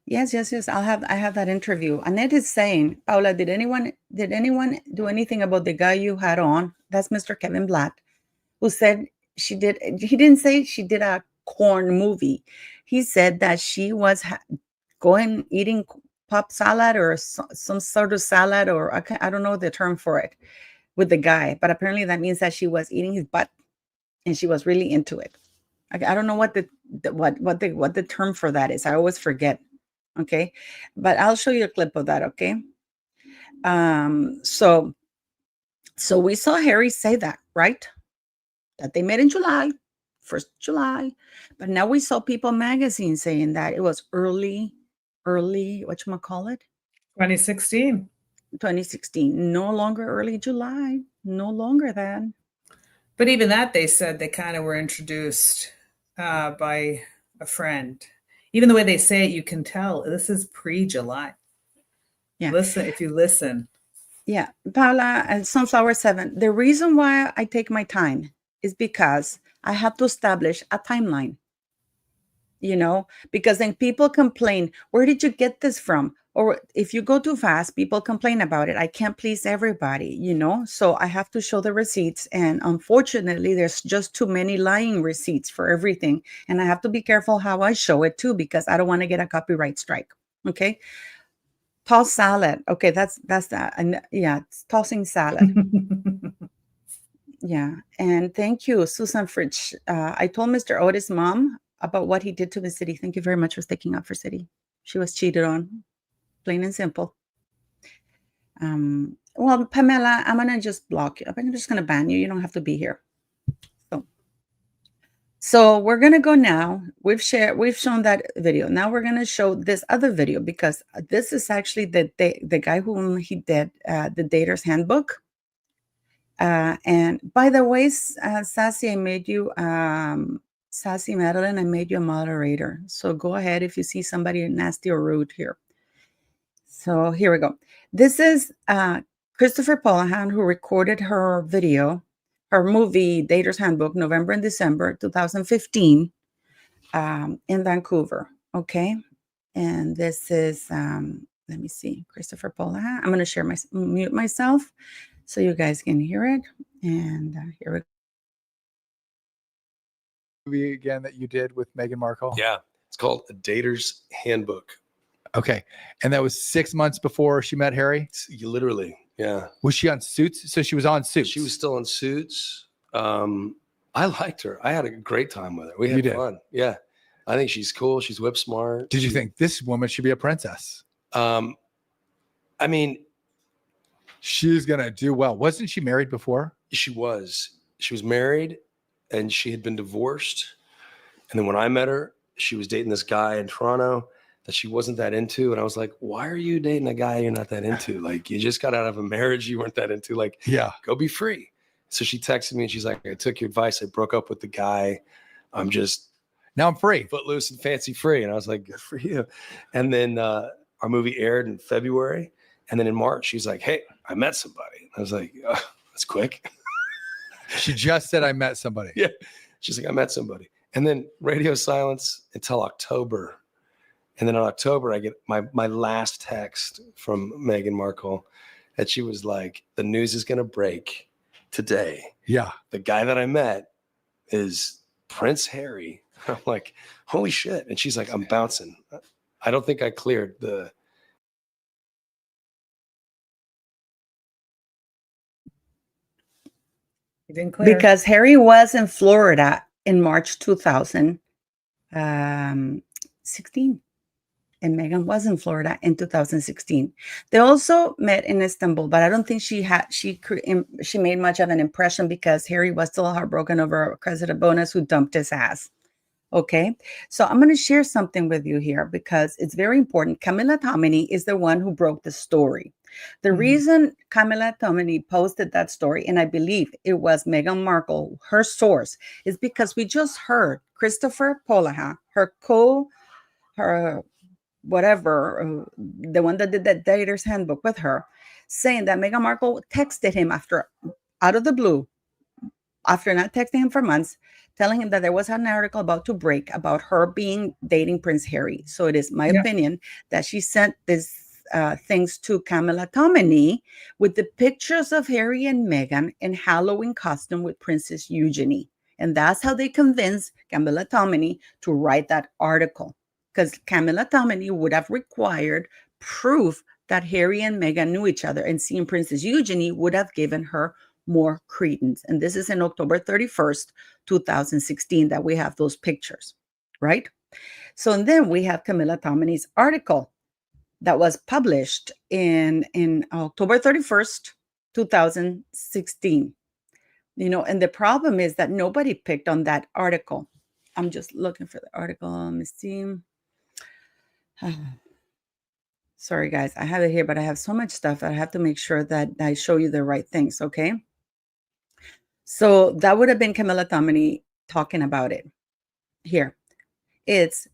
Yes. I have that interview. Annette is saying, Paula, did anyone do anything about the guy you had on? That's Mr. Kevin Blatt, who said he didn't say she did a corn movie. He said that she was eating pop salad or some sort of salad, or I don't know the term for it, with the guy. But apparently that means that she was eating his butt and she was really into it. I don't know what the term for that is. I always forget. Okay, but I'll show you a clip of that. Okay. So we saw Harry say that, right? That they met in July, 1st July. But now we saw People magazine saying that it was early, whatchamacallit? 2016. 2016. No longer early July. No longer then. But even that, they said they kind of were introduced by a friend. Even the way they say it, you can tell this is pre-July. Yeah. Listen, if you listen. Yeah. Paula and Sunflower 7. The reason why I take my time is because I have to establish a timeline. You know, because then people complain, where did you get this from? Or if you go too fast, people complain about it. I can't please everybody, you know, so I have to show the receipts. And unfortunately, there's just too many lying receipts for everything. And I have to be careful how I show it too, because I don't want to get a copyright strike. Okay. Toss salad. Okay. That's that. And yeah, it's tossing salad. Yeah. And thank you, Susan Fritsch. I told Mr. Otis' mom about what he did to the city. Thank you very much for sticking up for city. She was cheated on, plain and simple. Well, Pamela, I'm going to just block you. I'm just going to ban you. You don't have to be here. So we're going to go now. We've shown that video. Now we're going to show this other video, because this is actually the guy whom he did the Dater's Handbook. And by the way, Sassy, I made you Sassy Madeline, I made you a moderator. So go ahead if you see somebody nasty or rude here. So here we go. This is Christopher Polahan, who recorded her video, her movie, Dater's Handbook, November and December 2015 in Vancouver. Okay. And this is, let me see, Christopher Polahan. I'm going to share mute myself so you guys can hear it. And here we go. Movie again that you did with Meghan Markle? Yeah, it's called A Dater's Handbook. Okay, and that was 6 months before she met Harry? Literally, yeah. Was she on Suits? So she was on Suits. She was still on Suits. I liked her. I had a great time with her. We had fun. Yeah, I think she's cool. She's whip smart. Did you think this woman should be a princess? I mean, she's gonna do well. Wasn't she married before? She was. she was married and she had been divorced. And then when I met her, she was dating this guy in Toronto that she wasn't that into. And I was like, why are you dating a guy you're not that into? Like, you just got out of a marriage you weren't that into. Like, Yeah. go be free. So she texted me and she's like, I took your advice. I broke up with the guy. I'm just Now I'm free. footloose and fancy free. And I was like, good for you. And then our movie aired in February. And then in March, she's like, hey, I met somebody. I was like, oh, that's quick. She just said I met somebody. Yeah. She's like, I met somebody. And then radio silence until October. And then in October, I get my last text from Meghan Markle that she was like, the news is going to break today. Yeah. The guy that I met is Prince Harry. I'm like, holy shit. And she's like, I'm bouncing. I don't think I cleared the. You didn't clear. Because Harry was in Florida in March 2016. And Meghan was in Florida in 2016. They also met in Istanbul, but I don't think she made much of an impression because Harry was still heartbroken over Cressida Bonus, who dumped his ass. Okay, so I'm going to share something with you here because it's very important. Camilla Tominey is the one who broke the story. The reason Camilla Tominey posted that story, and I believe it was Meghan Markle, her source, is because we just heard Christopher Paula, her whatever, the one that did that Dater's Handbook with her, saying that Meghan Markle texted him out of the blue, after not texting him for months, telling him that there was an article about to break about her dating Prince Harry. So it is my opinion that she sent this things to Camilla Tominey with the pictures of Harry and Meghan in Halloween costume with Princess Eugenie. And that's how they convinced Camilla Tominey to write that article. Because Camilla Tominey would have required proof that Harry and Meghan knew each other, and seeing Princess Eugenie would have given her more credence. And this is in October 31st, 2016, that we have those pictures, right? So and then we have Camilla Tominey's article that was published in October 31st, 2016. And the problem is that nobody picked on that article. I'm just looking for the article. Let me see. Sorry, guys, I have it here, but I have so much stuff that I have to make sure that I show you the right things, okay? So that would have been Camilla Tominey talking about it. Here, it's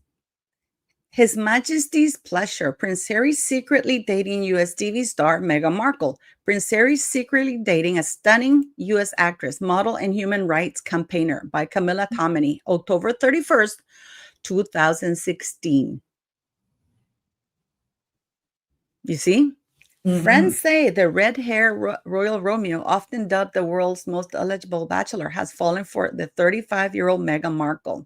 His Majesty's pleasure. Prince Harry secretly dating U.S. TV star Meghan Markle. Prince Harry secretly dating a stunning U.S. actress, model, and human rights campaigner by Camilla Tominey, October 31st, 2016. You see? Friends say the red-haired Royal Romeo, often dubbed the world's most eligible bachelor, has fallen for the 35-year-old Meghan Markle.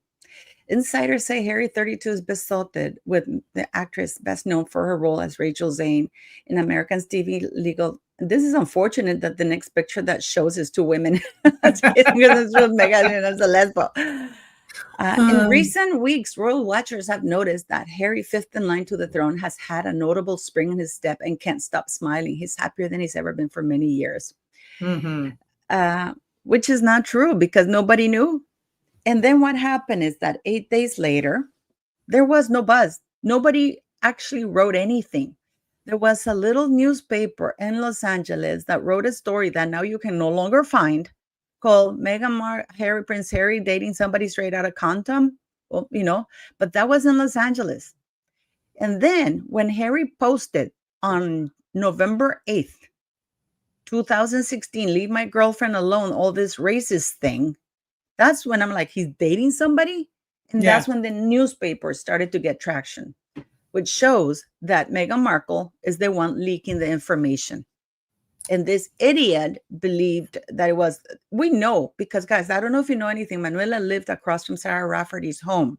Insiders say Harry, 32, is besotted with the actress best known for her role as Rachel Zane in American's TV legal. This is unfortunate that the next picture that shows is two women. Because it's with Meghan as a lesbo. In recent weeks, royal watchers have noticed that Harry, fifth in line to the throne, has had a notable spring in his step and can't stop smiling. He's happier than he's ever been for many years, which is not true because nobody knew. And then what happened is that 8 days later, there was no buzz. Nobody actually wrote anything. There was a little newspaper in Los Angeles that wrote a story that now you can no longer find, called Prince Harry dating somebody straight out of Compton. Well, but that was in Los Angeles. And then when Harry posted on November 8th, 2016, leave my girlfriend alone, all this racist thing, that's when I'm like, he's dating somebody? And that's when the newspaper started to get traction, which shows that Meghan Markle is the one leaking the information. And this idiot believed that it was, we know, because guys, I don't know if you know anything, Manuela lived across from Sarah Rafferty's home.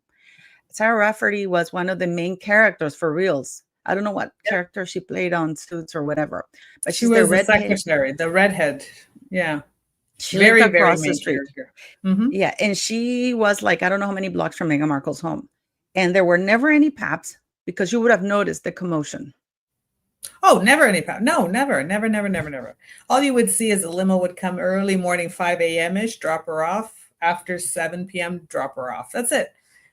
Sarah Rafferty was one of the main characters for Reels. I don't know what character she played on Suits or whatever, but she was the secretary, the redhead. Yeah. She lived across the street. Yeah. And she was like, I don't know how many blocks from Meghan Markle's home. And there were never any paps because you would have noticed the commotion. Oh, never any power. No, never, never, never, never, never. All you would see is a limo would come early morning, 5 a.m. ish, drop her off. After 7 p.m., drop her off. That's it.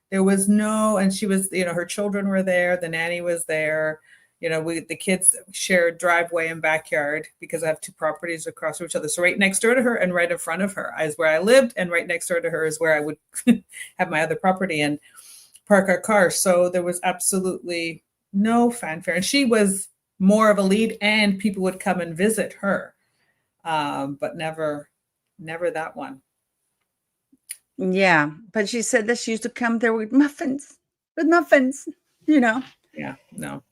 There was no, and she was, her children were there. The nanny was there. The kids shared driveway and backyard because I have 2 properties across from each other. So right next door to her and right in front of her is where I lived, and right next door to her is where I would have my other property and park our car. So there was absolutely no fanfare. And she was more of a lead, and people would come and visit her, but never that one. Yeah, but she said that she used to come there with muffins, Yeah, no.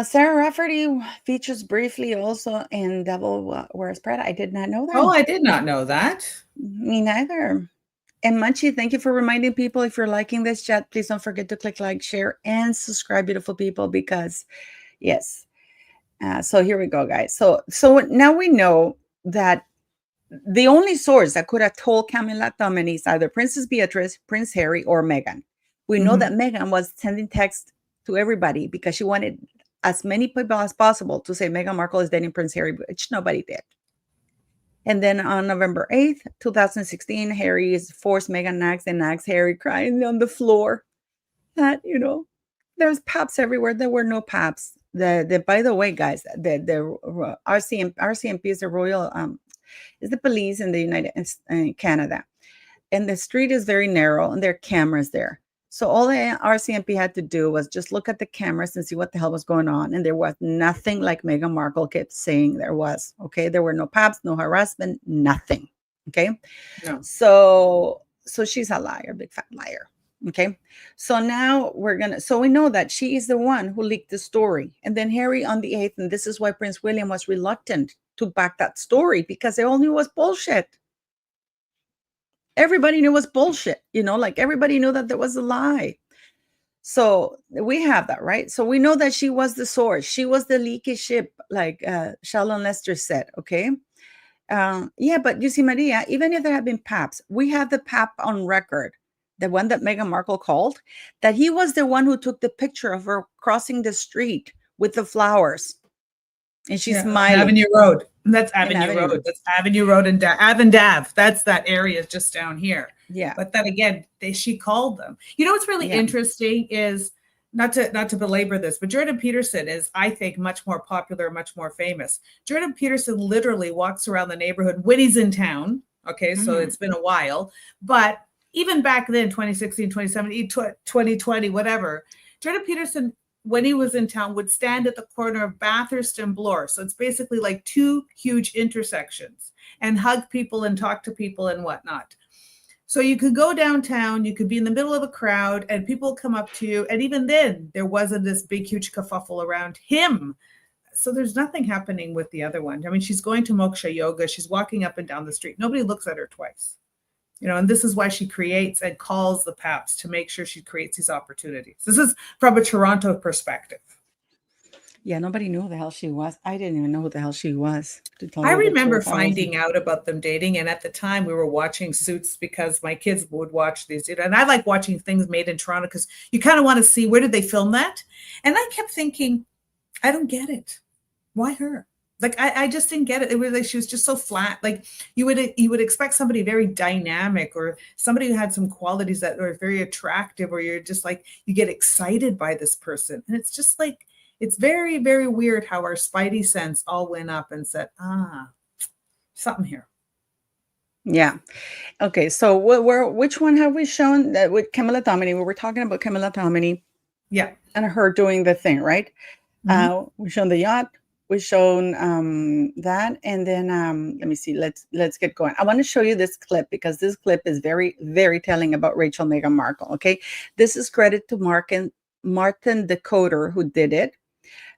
Sarah Rafferty features briefly also in Devil Wears Prada. I did not know that. Oh, I did not know that. Me neither. And Munchie, thank you for reminding people, if you're liking this chat, please don't forget to click like, share, and subscribe, beautiful people, because yes. So here we go, guys. So now we know that the only source that could have told Camilla Tominey is either Princess Beatrice, Prince Harry, or Meghan. We know that Meghan was sending texts to everybody because she wanted as many people as possible to say Meghan Markle is dating Prince Harry, which nobody did. And then on November 8th, 2016, Harry is forced Meghan nags and nags Harry, crying on the floor that, there's paps everywhere. There were no paps. By the way, guys, the RCMP is the Royal is the police in the in Canada, and the street is very narrow, and there are cameras there. So all the RCMP had to do was just look at the cameras and see what the hell was going on, and there was nothing like Meghan Markle kept saying there was. Okay, there were no paps, no harassment, nothing. Okay, No. So she's a liar, big fat liar. Okay, so now so we know that she is the one who leaked the story. And then Harry on the 8th, and this is why Prince William was reluctant to back that story, because they all knew it was bullshit. Everybody knew it was bullshit, like everybody knew that there was a lie. So we have that, right? So we know that she was the source. She was the leaky ship, like Shalon Lester said, okay? Yeah, but you see, Maria, even if there had been paps, we have the pap on record, the one that Meghan Markle called, that he was the one who took the picture of her crossing the street with the flowers. And she's smiling. Avenue Road. That's Avenue Road. That's Avenue Road and Dav. That's that area just down here. Yeah. But then again, she called them. What's really interesting is, not to belabor this, but Jordan Peterson is, I think, much more popular, much more famous. Jordan Peterson literally walks around the neighborhood when he's in town. Okay, so it's been a while. But even back then, 2016, 2017, 2020, whatever, Jordan Peterson, when he was in town, would stand at the corner of Bathurst and Bloor. So it's basically like 2 huge intersections, and hug people and talk to people and whatnot. So you could go downtown, you could be in the middle of a crowd, and people come up to you. And even then, there wasn't this big, huge kerfuffle around him. So there's nothing happening with the other one. I mean, she's going to Moksha Yoga. She's walking up and down the street. Nobody looks at her twice. And this is why she creates and calls the paps, to make sure she creates these opportunities. This is from a Toronto perspective. Yeah, nobody knew who the hell she was. I didn't even know who the hell she was. I remember finding out about them dating. And at the time we were watching Suits because my kids would watch these. And I like watching things made in Toronto because you kind of want to see, where did they film that? And I kept thinking, I don't get it. Why her? Like, I just didn't get it. It was like she was just so flat. Like you would expect somebody very dynamic, or somebody who had some qualities that were very attractive, or you're just like, you get excited by this person. And it's just like, it's very, very weird how our spidey sense all went up and said, something here. Yeah. Okay. So which one have we shown that with Camilla Tominey? We were talking about Camilla Tominey. Yeah. And her doing the thing, right? We've shown the yacht. We've shown that. And then let me see. Let's get going. I want to show you this clip because this clip is very, very telling about Rachel Meghan Markle. Okay. This is credit to Martin Decoder, who did it.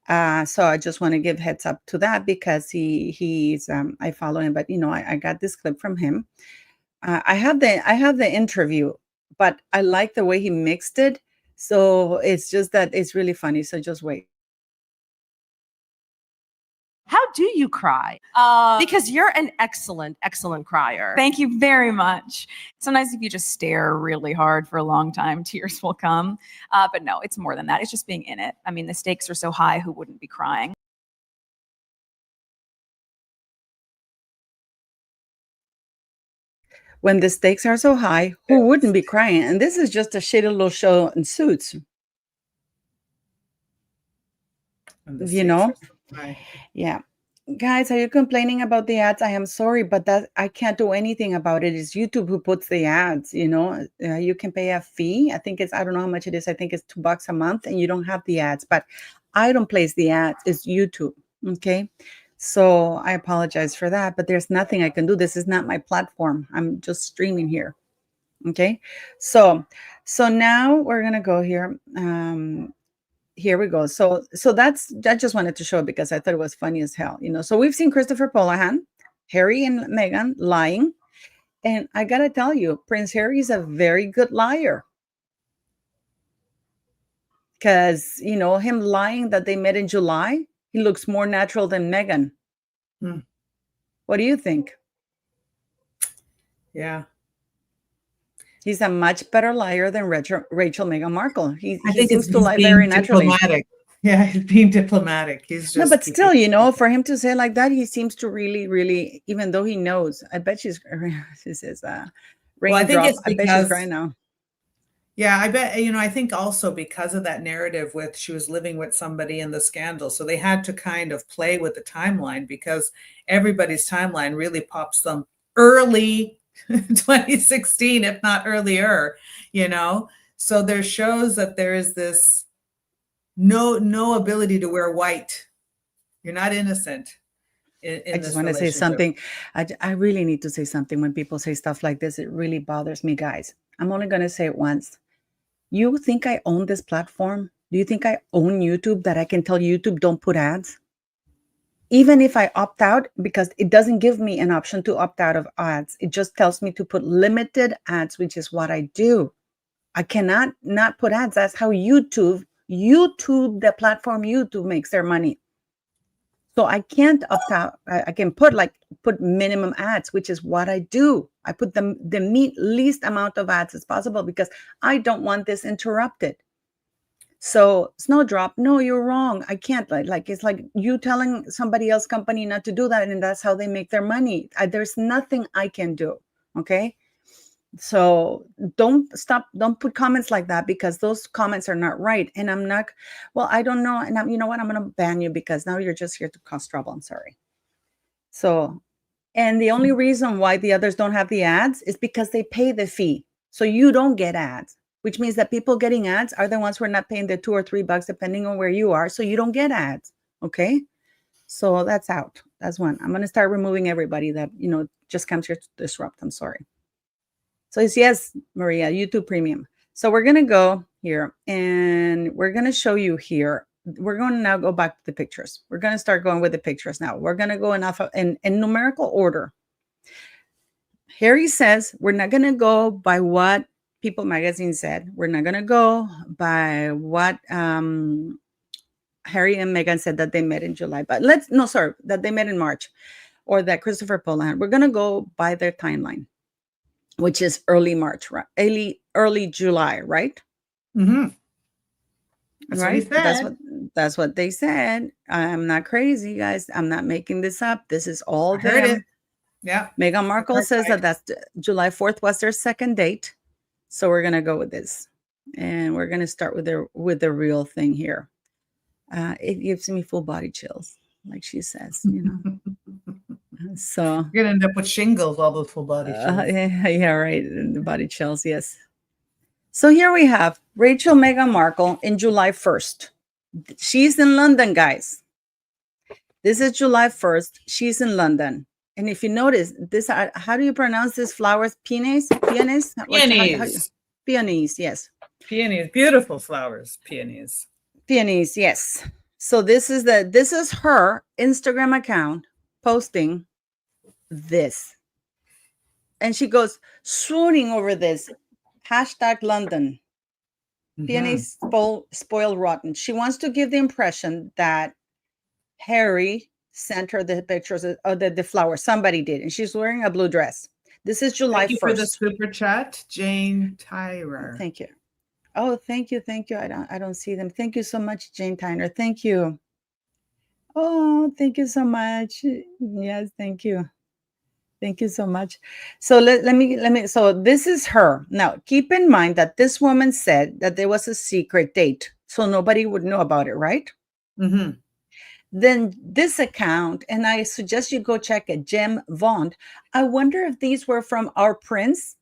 So I just want to give heads up to that because he's I follow him, but I got this clip from him. I have the interview, but I like the way he mixed it. So it's just that it's really funny. So just wait. How do you cry? Because you're an excellent, excellent crier. Thank you very much. Sometimes if you just stare really hard for a long time, tears will come. But no, it's more than that. It's just being in it. I mean, the stakes are so high, who wouldn't be crying? When the stakes are so high, who wouldn't be crying? And this is just a shitty little show in Suits, And the you stakes know? are so high. Yeah. Guys, are you complaining about the ads? I am sorry, but that I can't do anything about it. It's YouTube who puts the ads, you know. You can pay a fee. I think it's, I don't know how much it is. I think it's $2 a month and you don't have the ads, but I don't place the ads. It's YouTube. Okay. So I apologize for that, but there's nothing I can do. This is not my platform. I'm just streaming here. Okay. So now we're going to go here. Here we go. So I just wanted to show it because I thought it was funny as hell, you know. So we've seen Christopher Polahan, Harry and Meghan lying, and I gotta tell you, Prince Harry is a very good liar, because you know him lying that they met in July. He looks more natural than Meghan. Hmm. What do you think? Yeah. He's a much better liar than Rachel Meghan Markle. He I think seems it's to he's lie being very naturally. diplomatic. Yeah, he's being diplomatic. He's just No, but keeping still, you know, for him to say like that, he seems to really, really, even though he knows. I bet she says, Well, I think raindrop. it's I bet she's because crying now. yeah, I bet, you know, I think also because of that narrative with she was living with somebody in the scandal. So they had to kind of play with the timeline because everybody's timeline really pops them early 2016, if not earlier, you know. So there shows that there is this no ability to wear white. You're not innocent in I just this want to say relationship. something. I really need to say something when people say stuff like this. It really bothers me, guys. I'm only going to say it once. You think I own this platform? Do you think I own YouTube that I can tell YouTube don't put ads? Even if I opt out, because it doesn't give me an option to opt out of ads. It just tells me to put limited ads, which is what I do. I cannot not put ads. That's how YouTube, the platform YouTube makes their money. So I can't opt out. I can put minimum ads, which is what I do. I put the least amount of ads as possible because I don't want this interrupted. So Snowdrop, no, you're wrong. I can't like it's like you telling somebody else company not to do that, and that's how they make their money. There's nothing I can do. Okay. So don't put comments like that because those comments are not right. And I'm not, well, I don't know. And you know what? I'm going to ban you because now you're just here to cause trouble. I'm sorry. So, and the only reason why the others don't have the ads is because they pay the fee. So you don't get ads, which means that people getting ads are the ones who are not paying the $2 or $3 depending on where you are. So you don't get ads. Okay. So that's out. That's one. I'm going to start removing everybody that, you know, just comes here to disrupt. I'm sorry. So it's yes, Maria, YouTube Premium. So we're going to go here and we're going to show you here. We're going to now go back to the pictures. We're going to start going with the pictures now. We're going to go in numerical order. Harry says we're not going to go by what People Magazine said. We're not going to go by what Harry and Meghan said that they met in July. But that they met in March, or that Christopher Polahan. We're going to go by their timeline, which is early March, right? Early July, right? Mm-hmm. That's right. what he said. That's what they said. I'm not crazy, guys. I'm not making this up. This is all I heard them. it. Yeah. Meghan Markle says that that's July 4th was their second date. So we're gonna go with this, and we're gonna start with the real thing here. It gives me full body chills, like she says, you know. So You're gonna end up with shingles, all those full body chills. yeah, right. The body chills, yes. So here we have Rachel Meghan Markle in July 1st. She's in London, guys. This is July 1st. She's in London. And if you notice, this, how do you pronounce this flowers? Peonies? Peonies? Peonies. Peonies, yes. Peonies. Beautiful flowers. Peonies. Peonies, yes. So this is her Instagram account posting this. And she goes swooning over this. #London. Peonies spoiled rotten. She wants to give the impression that Harry sent her the pictures of the flower. Somebody did. And she's wearing a blue dress. This is July 1st. Thank you for the super chat, Jane Tyrer. Thank you. Oh, thank you. Thank you. I don't see them. Thank you so much, Jane Tyner. Thank you. Oh, thank you so much. Yes, thank you. Thank you so much. So let me, so this is her. Now, keep in mind that this woman said that there was a secret date, so nobody would know about it, right? Mm-hmm. Then this account, and I suggest you go check it, Jem Vaughn. I wonder if these were from our prince.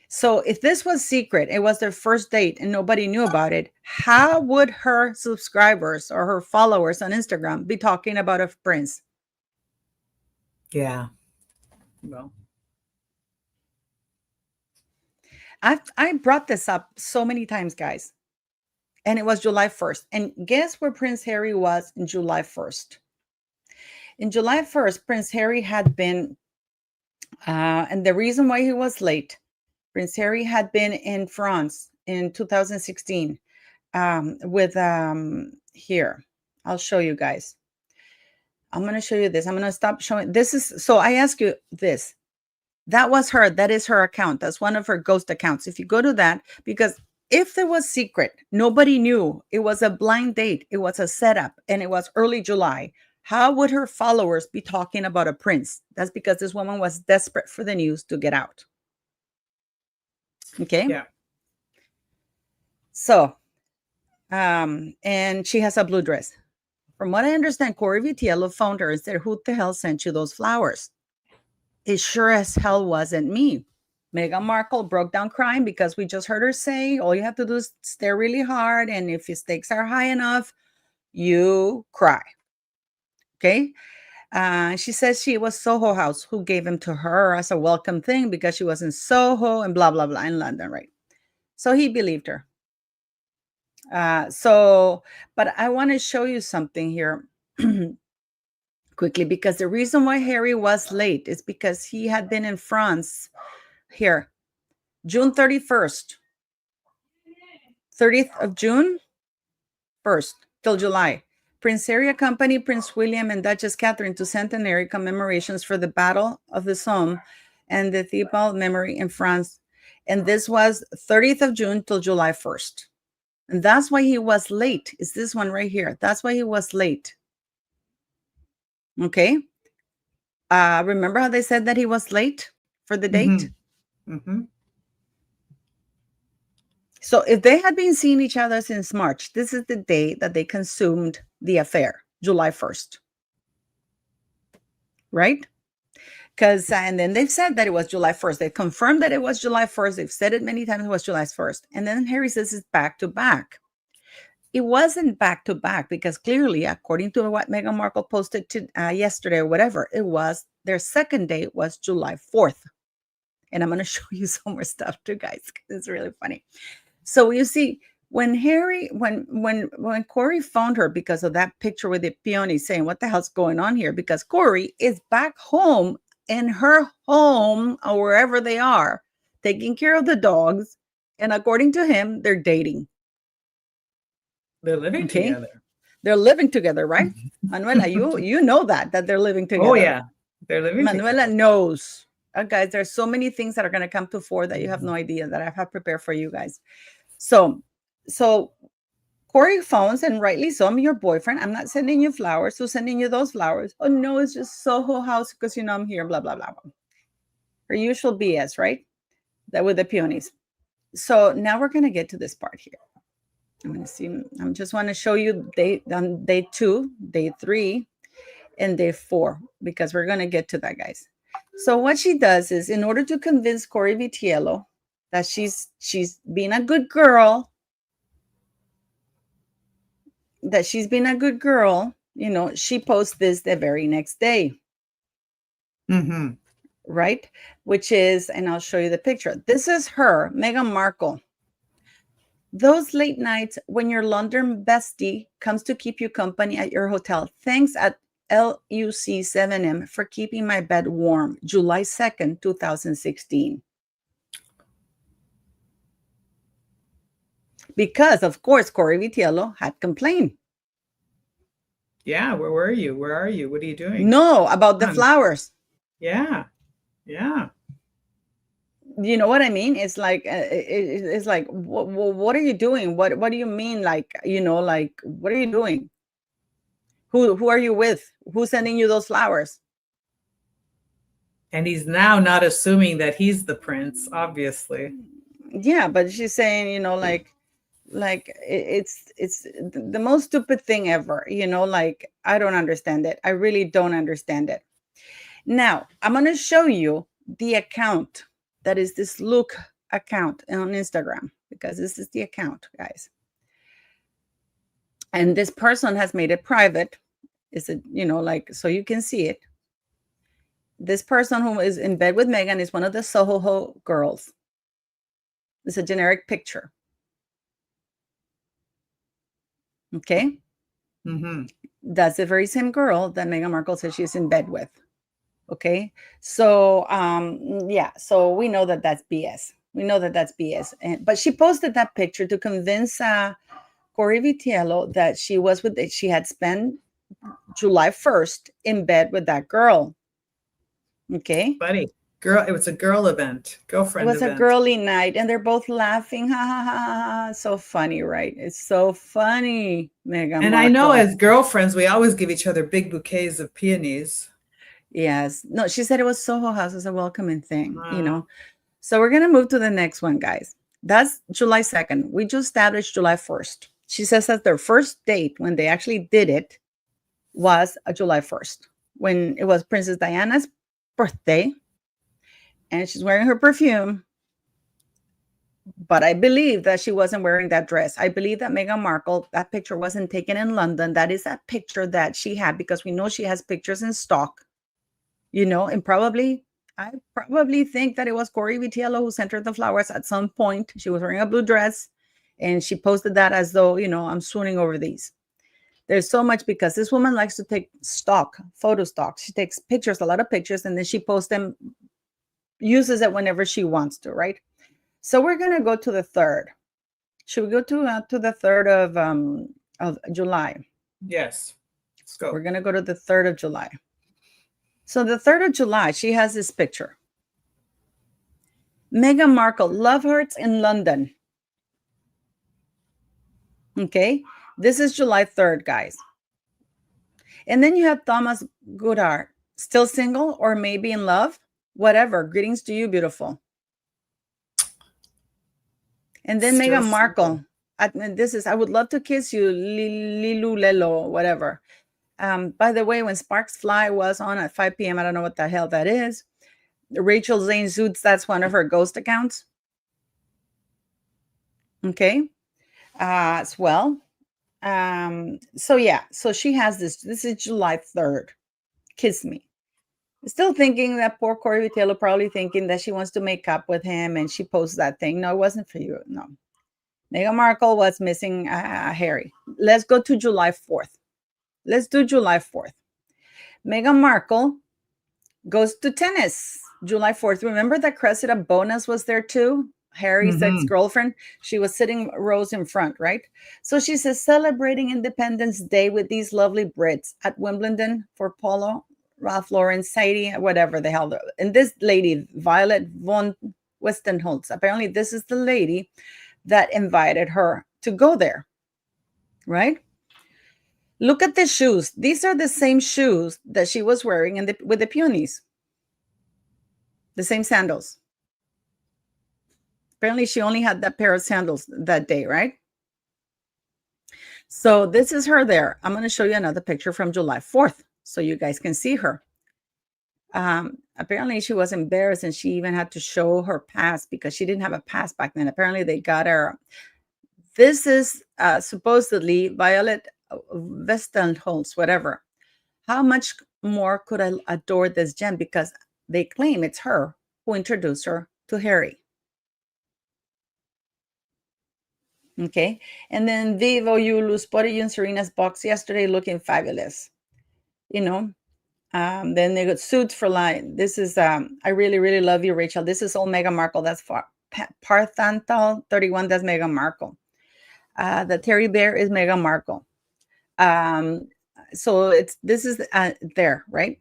So if this was secret, it was their first date and nobody knew about it, how would her subscribers or her followers on Instagram be talking about a prince? Yeah. Well, I brought this up so many times, guys, and it was July 1st. And guess where Prince Harry was in July 1st? In July 1st, Prince Harry had been, and the reason why he was late, Prince Harry had been in France in 2016 with, here, I'll show you guys. I'm going to show you this. I'm going to stop showing. This is, so I ask you this. That was her. That is her account. That's one of her ghost accounts. If you go to that, because if there was secret, nobody knew. It was a blind date. It was a setup, and it was early July. How would her followers be talking about a prince? That's because this woman was desperate for the news to get out. Okay. yeah. So, and she has a blue dress. From what I understand, Corey Vitiello phoned her and said, "Who the hell sent you those flowers?" It sure as hell wasn't me. Meghan Markle broke down crying because we just heard her say, all you have to do is stare really hard. And if your stakes are high enough, you cry. Okay. She says she was Soho House who gave him to her as a welcome thing because she was in Soho and blah, blah, blah in London, right? So he believed her. But I want to show you something here quickly, because the reason why Harry was late is because he had been in France here, June 31st, 30th of June, 1st till July. Prince Harry accompanied Prince William and Duchess Catherine to centenary commemorations for the Battle of the Somme and the Thiepval memory in France. And this was 30th of June till July 1st. And that's why he was late. It's this one right here. That's why he was late. Okay. Remember how they said that he was late for the date? Mm-hmm. Mm-hmm. So if they had been seeing each other since March, this is the day that they consumed the affair, July 1st. Right? Because, and then they've said that it was July 1st. They confirmed that it was July 1st. They've said it many times, it was July 1st. And then Harry says it's back to back. It wasn't back to back because clearly, according to what Meghan Markle posted to, yesterday or whatever, it was their second date was July 4th. And I'm going to show you some more stuff too, guys, because it's really funny. So you see, when Harry, when Corey phoned her because of that picture with the peony saying, "What the hell's going on here?" Because Corey is back home in her home or wherever they are, taking care of the dogs. And according to him, they're dating. They're living together. They're living together, right? Manuela, you know that they're living together. Oh, yeah. They're living Manuela together. knows. Guys, there's so many things that are going to come to fore that you have no idea that I have prepared for you guys. So Corey phones, and rightly so. I'm your boyfriend. I'm not sending you flowers. Who's sending you those flowers? Oh, no, it's just Soho House because, you know, I'm here, blah, blah, blah. Her usual BS, right? That with the peonies. So now we're going to get to this part here. I'm going to see. I just want to show you day 2, day 3, and day 4, because we're going to get to that, guys. So what she does is, in order to convince Corey Vitiello that she's being a good girl, you know, she posts this the very next day. Mm-hmm. Right? Which is, and I'll show you the picture. This is her, Meghan Markle. Those late nights when your London bestie comes to keep you company at your hotel. Thanks at LUC7M for keeping my bed warm. July 2nd, 2016. Because, of course, Corey Vitiello had complained. Yeah, where were you? Where are you? What are you doing? No, about the flowers. Yeah. Yeah. You know what I mean? It's like, it's like, what are you doing? What do you mean? Like, you know, like, what are you doing? Who are you with? Who's sending you those flowers? And he's now not assuming that he's the prince, obviously. Yeah, but she's saying, you know, it's the most stupid thing ever, you know, like I don't understand it. I really don't understand it. Now, I'm going to show you the account that is this look account on Instagram, because this is the account, guys. And this person has made it private. Is it, you know, like, so you can see it. This person who is in bed with Meghan is one of the Soho girls. It's a generic picture. Okay. Mm-hmm. That's the very same girl that Meghan Markle says she's in bed with. Okay. So, yeah. So we know that that's BS. We know that that's BS. But she posted that picture to convince Corey Vitiello that she had spent July 1st in bed with that girl. Okay. Buddy, girl, it was a girl event, girlfriend It was event. a girly night, and they're both laughing. Ha ha ha ha. So funny, right? It's so funny, Meghan And I know Markle. as girlfriends, we always give each other big bouquets of peonies. Yes. No, she said it was Soho House as a welcoming thing, you Wow. know. So we're going to move to the next one, guys. That's July 2nd. We just established July 1st. She says that their first date when they actually did it was July 1st, when it was Princess Diana's birthday, and she's wearing her perfume. But I believe that she wasn't wearing that dress. I believe that Meghan Markle, that picture wasn't taken in London. That is that picture that she had, because we know she has pictures in stock, you know, and I probably think that it was Corey Vitiello who sent her the flowers at some point. She was wearing a blue dress, and she posted that as though, you know, I'm swooning over these. There's so much, because this woman likes to take photo stock. She takes pictures, a lot of pictures, and then she posts them, uses it whenever she wants to, right? So we're going to go to the 3rd. Should we go to the 3rd of July? Yes. Let's go. We're going to go to the 3rd of July. So the 3rd of July, she has this picture. Meghan Markle, love hurts in London. Okay. This is July 3rd, guys. And then you have Thomas Goodhart, still single or maybe in love, whatever. Greetings to you, beautiful. And then Still Meghan Markle. single. I would love to kiss you, Lilu Lelo, whatever. By the way, when Sparks Fly was on at 5 p.m., I don't know what the hell that is. Rachel Zane Zoots, that's one of her ghost accounts. Okay. As well. So yeah, so she has this is July 3rd. Kiss me. Still thinking that poor Corey Vitiello, probably thinking that she wants to make up with him, and she posts that thing. No, it wasn't for you. No. Meghan Markle was missing Harry. Let's go to July 4th. Let's do July 4th. Meghan Markle goes to tennis July 4th. Remember that Cressida Bonas was there too? Harry's ex-girlfriend. She was sitting rows in front, right? So she says, celebrating Independence Day with these lovely Brits at Wimbledon for Polo, Ralph Lauren, Sadie, whatever the hell. And this lady, Violet von Westenholz, apparently this is the lady that invited her to go there, right? Look at the shoes. These are the same shoes that she was wearing with the peonies. The same sandals. Apparently, she only had that pair of sandals that day, right? So this is her there. I'm going to show you another picture from July 4th so you guys can see her. Apparently, she was embarrassed, and she even had to show her pass because she didn't have a pass back then. Apparently, they got her. This is supposedly Violet Westenholz, whatever. How much more could I adore this gem? Because they claim it's her who introduced her to Harry. Okay. And then Vivo, you spotted you in Serena's box yesterday looking fabulous. You know, then they got suits for line. This is, I really, really love you, Rachel. This is all Meghan Markle. That's Parthantal 31. That's Meghan Markle. The teddy bear is Meghan Markle. So this is there, right?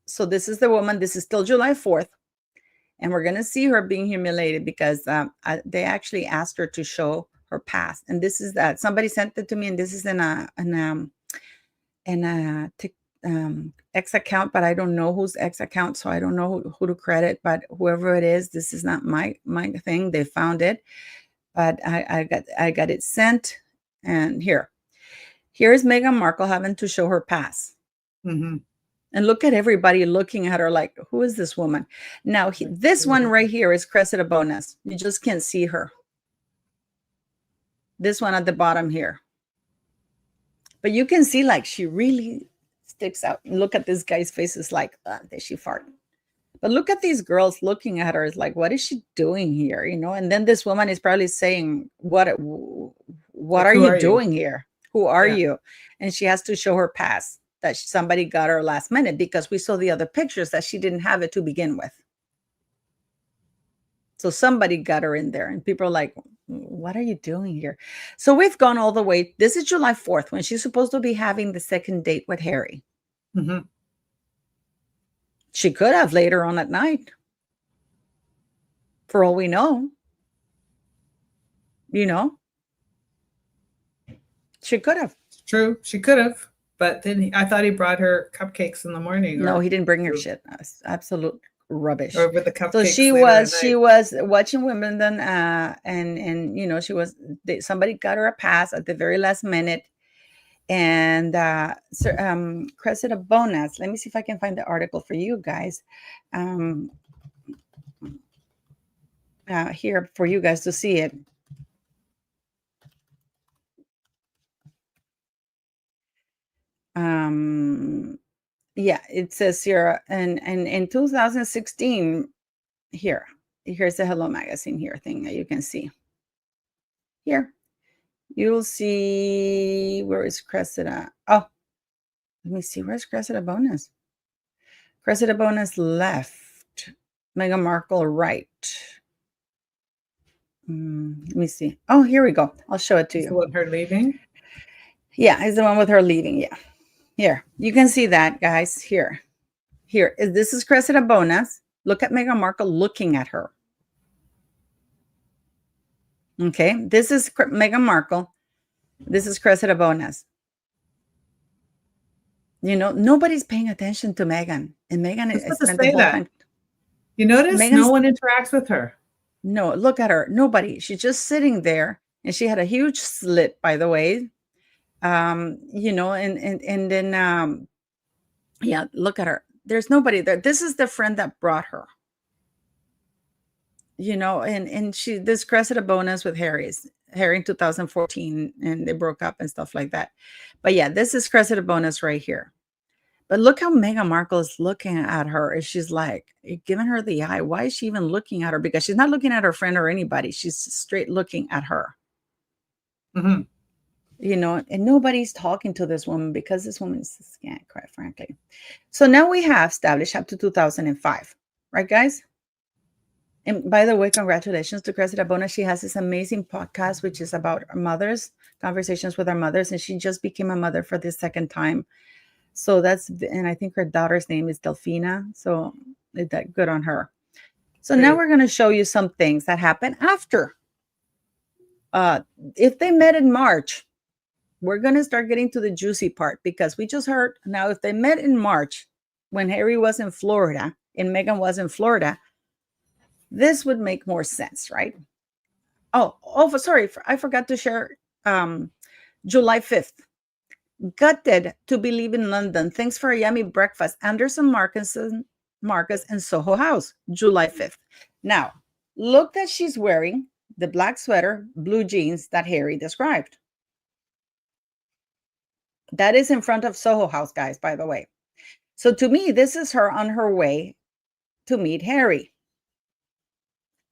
So this is the woman. This is still July 4th. And we're going to see her being humiliated because they actually asked her to show her past. And this is that somebody sent it to me, and this is in a X account, but I don't know whose X account, so I don't know who to credit. But whoever it is, this is not my thing. They found it, but I got it sent, and here's Meghan Markle having to show her pass. Mm-hmm. And look at everybody looking at her like, who is this woman? Now, this one right here is Cressida Bonas. You just can't see her. This one at the bottom here. But you can see like she really sticks out. Look at this guy's face. It's like, did she fart? But look at these girls looking at her. It's like, what is she doing here? You know, and then this woman is probably saying, what are you doing here? Who are you? And she has to show her pass that somebody got her last minute, because we saw the other pictures that she didn't have it to begin with. So somebody got her in there, and people are like, what are you doing here? So we've gone all the way. This is July 4th, when she's supposed to be having the second date with Harry. Mm-hmm. She could have later on at night, for all we know. You know, she could have. True, she could have. But then I thought he brought her cupcakes in the morning. No, he didn't bring her shit. Absolute rubbish. Or with the cupcakes. So she was watching Wimbledon, and you know, somebody got her a pass at the very last minute, and Cressida Bonas. Let me see if I can find the article for you guys, here for you guys to see it. Yeah, it says here, and in 2016, here's the Hello Magazine thing that you can see. Here, you'll see, where is Cressida? Oh, let me see, where's Cressida Bonas? Cressida Bonas left, Meghan Markle right. Let me see. Oh, here we go. I'll show it to you. With her leaving? Yeah, it's the one with her leaving, yeah. Here, you can see that, guys. This is Cressida Bonas. Look at Meghan Markle looking at her. Okay, this is Meghan Markle. This is Cressida Bonas. You know, nobody's paying attention to Meghan. And Meghan is spent the whole time. You notice no one interacts with her. No, look at her. Nobody. She's just sitting there. And she had a huge slit, by the way. You know, and then yeah, look at her. There's nobody there. This is the friend that brought her. You know, and this Cressida Bonas with Harry in 2014, and they broke up and stuff like that. But yeah, this is Cressida Bonas right here. But look how Meghan Markle is looking at her. And she's like giving her the eye. Why is she even looking at her? Because she's not looking at her friend or anybody. She's straight looking at her. Mm-hmm. You know, and nobody's talking to this woman, because this woman is a scam, quite frankly. So now we have established up to 2005, right, guys? And by the way, congratulations to Cressida Bonas. She has this amazing podcast, which is about our mothers, conversations with our mothers, and she just became a mother for the second time. So and I think her daughter's name is Delphina. So that good on her. So now we're going to show you some things that happened after. If they met in March, we're going to start getting to the juicy part, because we just heard. Now, if they met in March when Harry was in Florida and Meghan was in Florida, this would make more sense, right? Oh, sorry. I forgot to share July 5th. Gutted to be leaving London. Thanks for a yummy breakfast. Anderson Marcus and Soho House, July 5th. Now, look that she's wearing the black sweater, blue jeans that Harry described. That is in front of Soho House, guys, by the way. So to me, this is her on her way to meet Harry.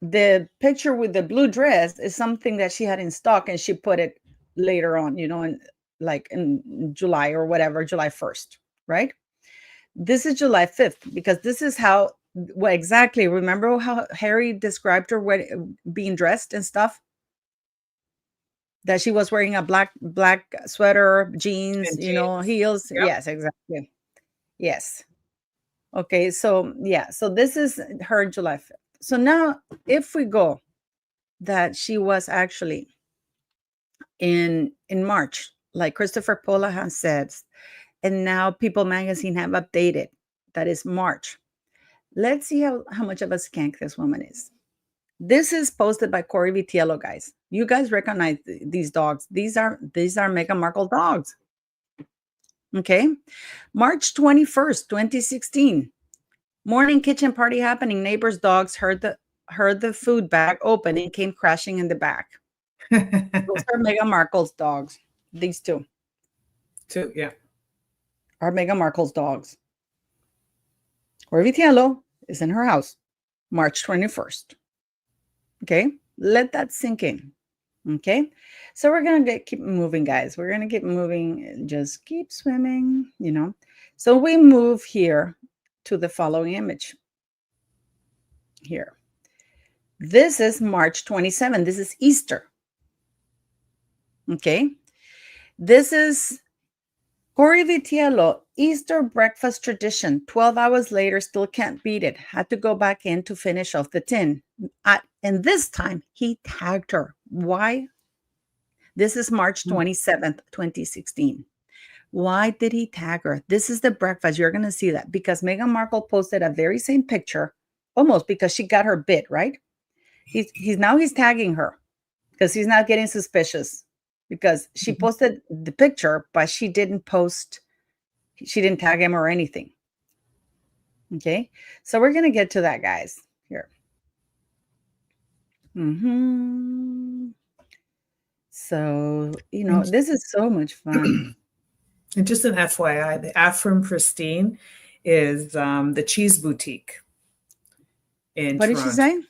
The picture with the blue dress is something that she had in stock, and she put it later on, you know, in July or whatever, July 1st, right? This is July 5th, because this is how, well, exactly. Remember how Harry described her being dressed and stuff? That she was wearing a black sweater, jeans, you know, heels. Yep. Yes, exactly. Yes. Okay. So yeah. So this is her July 5th. So now if we go that she was actually in March, like Christopher Paula has said, And now People Magazine have updated. That is March. Let's see how much of a skank this woman is. This is posted by Corey Vitiello, guys. You guys recognize these dogs. These are Meghan Markle dogs. Okay. March 21st, 2016. Morning kitchen party happening. Neighbors' dogs heard the food bag open and came crashing in the back. Those are Meghan Markle's dogs. These two. Yeah. Are Meghan Markle's dogs. Corey Vitiello is in her house, March 21st. Okay, let that sink in. Okay, so we're gonna keep moving, guys. We're gonna keep moving. Just keep swimming, you know. So we move here to the following image. Here, this is March 27. This is Easter. Okay, this is Corey Vitiello, Easter breakfast tradition. 12 hours later, still can't beat it. Had to go back in to finish off the tin. And this time, he tagged her. Why? This is March 27th, 2016. Why did he tag her? This is the breakfast. You're going to see that because Meghan Markle posted a very same picture, almost because she got her bit, right? He's tagging her because he's not getting suspicious. Because she posted the picture, but she didn't tag him or anything. Okay, so we're gonna get to that, guys. Here. So, you know, this is so much fun. And just an FYI, the Afram Pristine is the cheese boutique in What Toronto. did she say?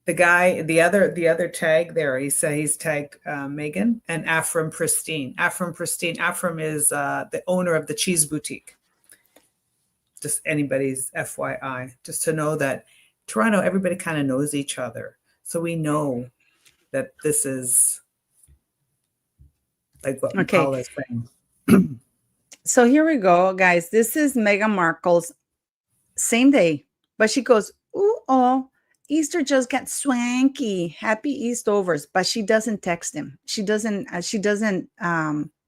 The guy, the other tag there, he said he's tagged Meghan and Afram Pristine. Afram Pristine. Afram is the owner of the cheese boutique. Just anybody's FYI, just to know that Toronto, everybody kind of knows each other. So we know that this is like what Paula is saying. So here we go, guys. This is Meghan Markle's same day, but she goes, ooh, oh, Easter just got swanky. Happy Eastovers, but she doesn't text him. She doesn't.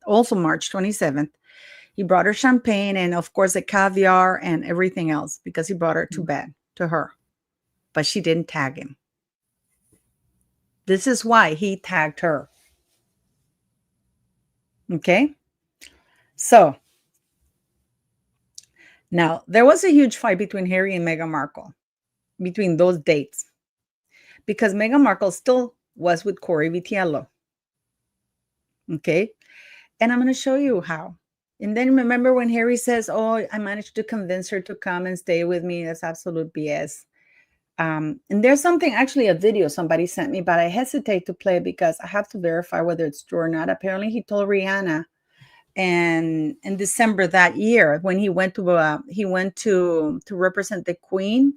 Also, March 27th, he brought her champagne and, of course, the caviar and everything else because he brought her to bed to her, but she didn't tag him. This is why he tagged her. Okay, so now there was a huge fight between Harry and Meghan Markle. Between those dates, because Meghan Markle still was with Corey Vitiello. Okay, and I'm going to show you how. And then remember when Harry says, oh, I managed to convince her to come and stay with me. That's absolute BS. And there's something, actually a video somebody sent me, but I hesitate to play because I have to verify whether it's true or not. Apparently he told Rihanna, and in December that year, when he went to represent the Queen,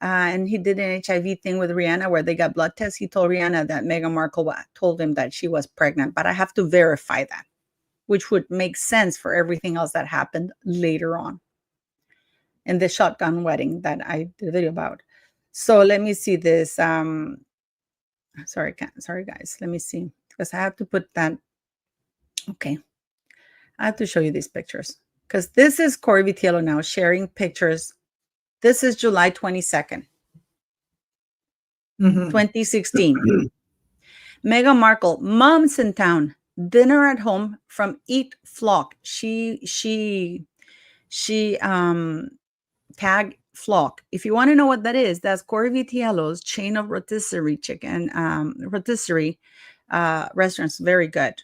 and he did an HIV thing with Rihanna where they got blood tests. He told Rihanna that Meghan Markle told him that she was pregnant, but I have to verify that, which would make sense for everything else that happened later on in the shotgun wedding that I did a video about. So let me see this. Sorry, guys. Let me see, because I have to put that. Okay. I have to show you these pictures because this is Corey Vitiello now sharing pictures. This is July 22nd, 2016. Meghan Markle, mom's in town, dinner at home from Eat Flock. She tagged Flock. If you want to know what that is, that's Corey Vitiello's chain of rotisserie restaurants. Very good.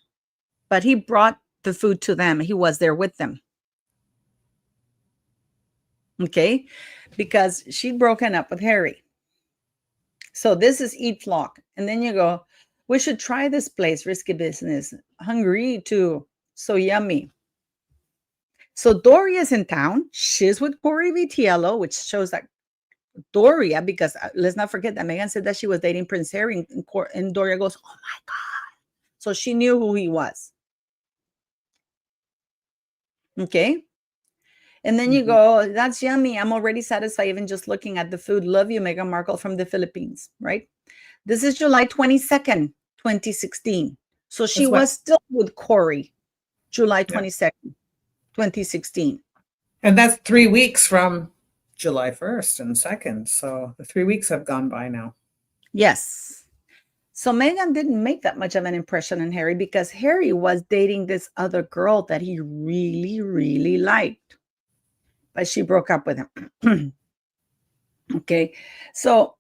But he brought the food to them. He was there with them. Okay, because she'd broken up with Harry. So this is Eat Flock. And then you go, we should try this place, risky business. Hungry too. So yummy. So Doria's in town. She's with Corey Vitiello, which shows that Doria, because let's not forget that Meghan said that she was dating Prince Harry, and Doria goes, oh my God. So she knew who he was. Okay. And then you go, that's yummy. I'm already satisfied even just looking at the food. Love you, Meghan Markle from the Philippines, right? This is July 22nd, 2016. So she was still with Corey, July 22nd. 2016. And that's 3 weeks from July 1st and 2nd. So the 3 weeks have gone by now. Yes. So Meghan didn't make that much of an impression on Harry because Harry was dating this other girl that he really, really liked. But she broke up with him. Okay. So,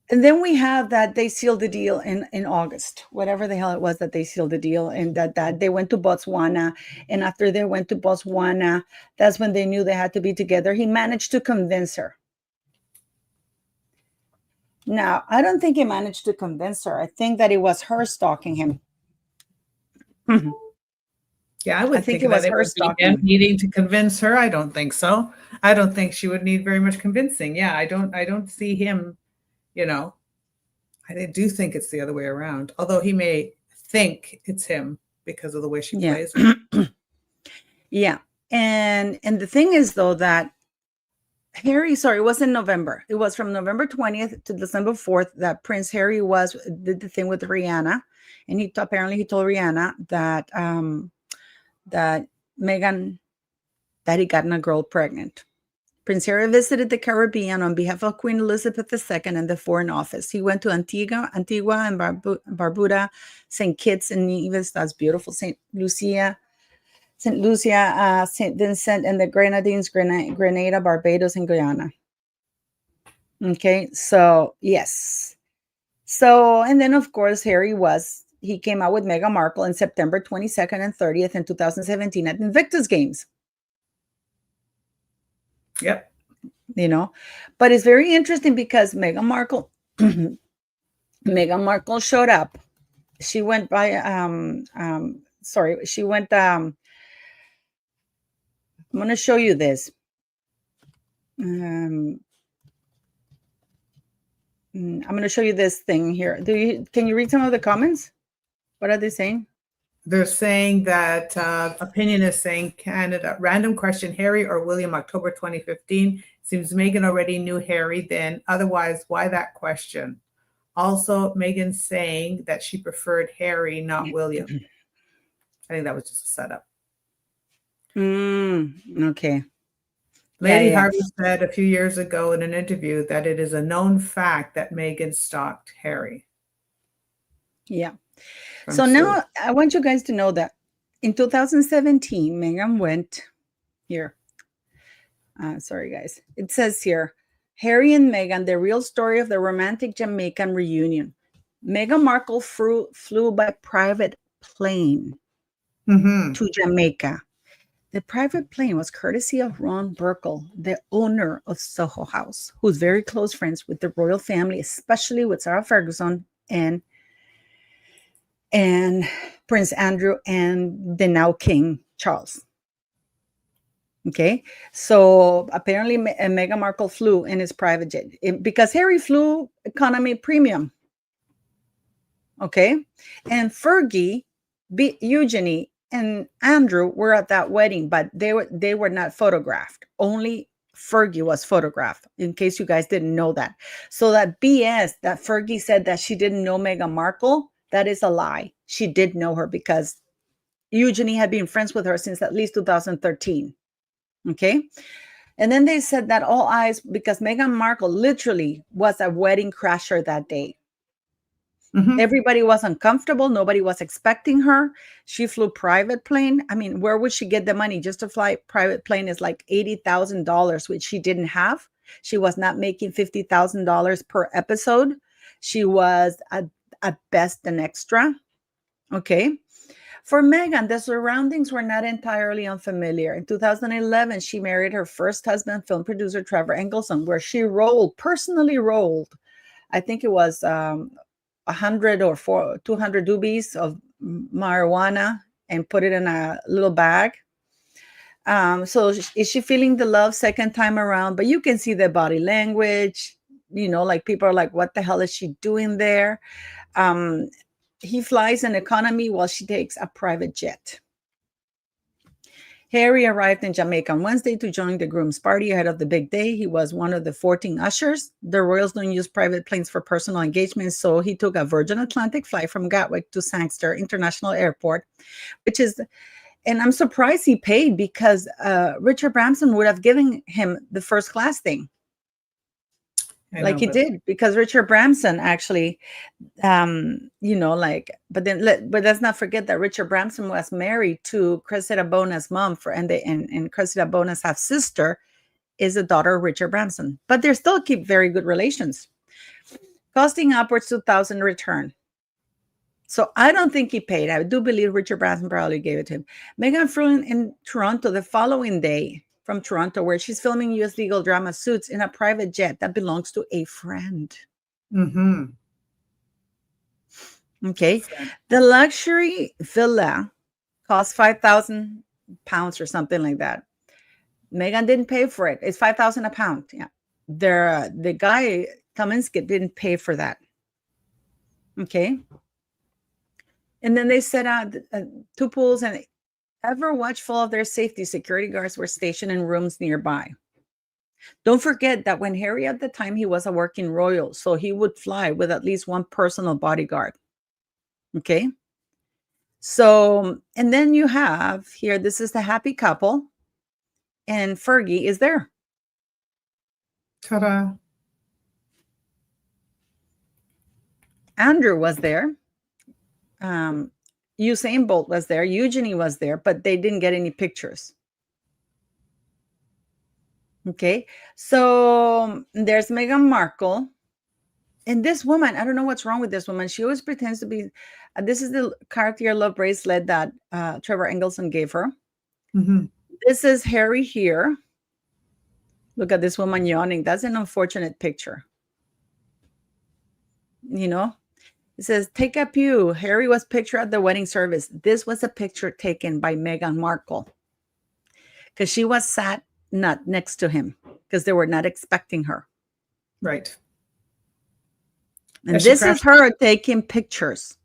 and then we have that they sealed the deal in August, whatever the hell it was that they sealed the deal, and that they went to Botswana. And after they went to Botswana, that's when they knew they had to be together. He managed to convince her. Now, I don't think he managed to convince her. I think that it was her stalking him. Yeah, I would I think think it was that it her would be stalking him him. needing to convince her. I don't think so. I don't think she would need very much convincing. Yeah, I don't see him, you know. I do think it's the other way around. Although he may think it's him because of the way she Yeah. plays her. Yeah. And the thing is, though, that Harry, sorry, it was in November. It was from November 20th to December 4th that Prince Harry did the thing with Rihanna. And he apparently he told Rihanna that that Meghan, that he gotten a girl pregnant. Prince Harry visited the Caribbean on behalf of Queen Elizabeth II and the Foreign Office. He went to Antigua and Barbuda, St. Kitts and Nevis, that's beautiful, St. Lucia, St. Vincent, and the Grenadines, Grenada, Barbados, and Guyana. Okay, so yes. So, and then of course, he came out with Meghan Markle in September 22nd and 30th in 2017 at Invictus Games. Yep. You know, but it's very interesting because Meghan Markle showed up. She went by, she went, I'm going to show you this. I'm going to show you this thing here. Can you read some of the comments? What are they saying? They're saying that opinion is saying Canada. Random question: Harry or William? October 2015. Seems Meghan already knew Harry then. Otherwise, why that question? Also, Meghan saying that she preferred Harry, not William. I think that was just a setup. Okay. Lady Harvey said a few years ago in an interview that it is a known fact that Meghan stalked Harry. Yeah. So now I want you guys to know that in 2017, Meghan went here. Sorry, guys. It says here, Harry and Meghan, the real story of the romantic Jamaican reunion. Meghan Markle flew by private plane to Jamaica. The private plane was courtesy of Ron Burkle, the owner of Soho House, who's very close friends with the royal family, especially with Sarah Ferguson and Prince Andrew and the now King Charles. Okay, so apparently Meghan Markle flew in his private jet because Harry flew economy premium. Okay, and Fergie, Eugenie, and Andrew were at that wedding, but they were not photographed. Only Fergie was photographed, in case you guys didn't know that. So that BS that Fergie said that she didn't know Meghan Markle, that is a lie. She did know her because Eugenie had been friends with her since at least 2013. Okay. And then they said that all eyes, because Meghan Markle literally was a wedding crasher that day. Everybody was uncomfortable. Nobody was expecting her. She flew private plane. I mean, where would she get the money? Just to fly private plane is like $80,000, which she didn't have. She was not making $50,000 per episode. She was at best an extra. Okay. For Meghan, the surroundings were not entirely unfamiliar. In 2011, she married her first husband, film producer Trevor Engelson, where she personally rolled, I think it was 100 or 200 doobies of marijuana and put it in a little bag. So is she feeling the love second time around? But you can see the body language, like people are like, what the hell is she doing there? He flies an economy while she takes a private jet. Harry arrived in Jamaica on Wednesday to join the groom's party ahead of the big day. He was one of the 14 ushers. The royals don't use private planes for personal engagements, so he took a Virgin Atlantic flight from Gatwick to Sangster International Airport, which is And I'm surprised he paid, because Richard Branson would have given him the first class thing, I like know, he but did, because Richard Branson actually, but let's not forget that Richard Branson was married to Cressida Bona's mom, and Cressida Bona's half sister is a daughter of Richard Branson, but they still keep very good relations, costing upwards to 2,000 return. So I don't think he paid. I do believe Richard Branson probably gave it to him. Meghan flew in Toronto the following day from Toronto, where she's filming U.S. legal drama Suits in a private jet that belongs to a friend. mm-hmm. Okay. The luxury villa cost £5,000 or something like that. Meghan didn't pay for it. It's $5,000 a pound. Yeah. The guy, Kaminsky, didn't pay for that. Okay. And then they set out 2 pools, and ever watchful of their safety, security guards were stationed in rooms nearby. Don't forget that when Harry, at the time, he was a working royal, so he would fly with at least one personal bodyguard. Okay. So, and then you have here, this is the happy couple, and Fergie is there. Ta-da. Andrew was there. Usain Bolt was there. Eugenie was there, but they didn't get any pictures. Okay. So there's Meghan Markle. And this woman, I don't know what's wrong with this woman. She always pretends to be, this is the Cartier love bracelet that Trevor Engelson gave her. Mm-hmm. This is Harry here. Look at this woman yawning. That's an unfortunate picture. You know, it says, take a pew. Harry was pictured at the wedding service. This was a picture taken by Meghan Markle, because she was sat not next to him, because they were not expecting her. Right. And this is her taking pictures.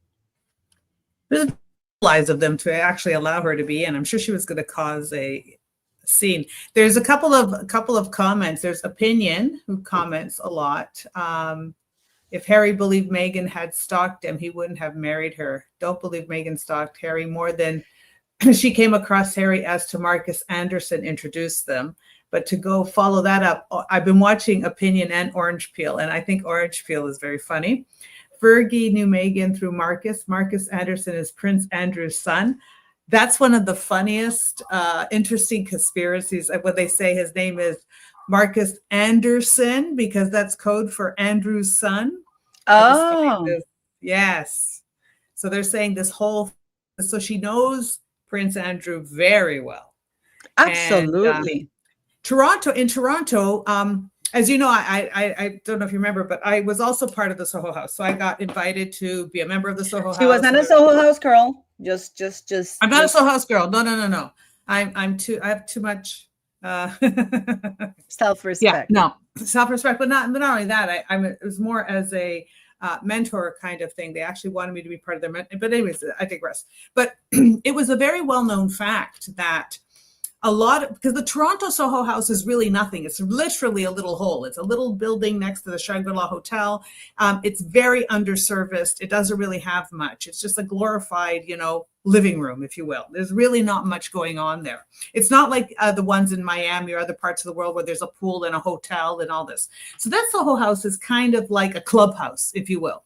There's lies of them to actually allow her to be in. I'm sure she was going to cause a scene. There's a couple of comments. There's Opinion, who comments a lot. If Harry believed Meghan had stalked him, he wouldn't have married her. Don't believe Meghan stalked Harry more than she came across Harry as to Marcus Anderson introduced them. But to go follow that up, I've been watching Opinion and Orange Peel, and I think Orange Peel is very funny. Fergie knew Meghan through Marcus. Marcus Anderson is Prince Andrew's son. That's one of the funniest, interesting conspiracies. When they say his name is Marcus Anderson, because that's code for Andrew's son. Oh, yes. So they're saying this whole, so she knows Prince Andrew very well. absolutely. And, in Toronto, as you know, I don't know if you remember, but I was also part of the Soho House. So I got invited to be a member of the Soho House. She was not a Soho House girl. Just. I'm not a Soho House girl. No. I have too much self-respect. Yeah, no, self-respect, but not only that. It was more as a mentor kind of thing. They actually wanted me to be part of their but anyways, I digress. But it was a very well-known fact that because the Toronto Soho House is really nothing. It's literally a little hole. It's a little building next to the Shangri-La Hotel. It's very underserviced. It doesn't really have much. It's just a glorified, living room, if you will. There's really not much going on there. It's not like the ones in Miami or other parts of the world where there's a pool and a hotel and all this. So that Soho House is kind of like a clubhouse, if you will.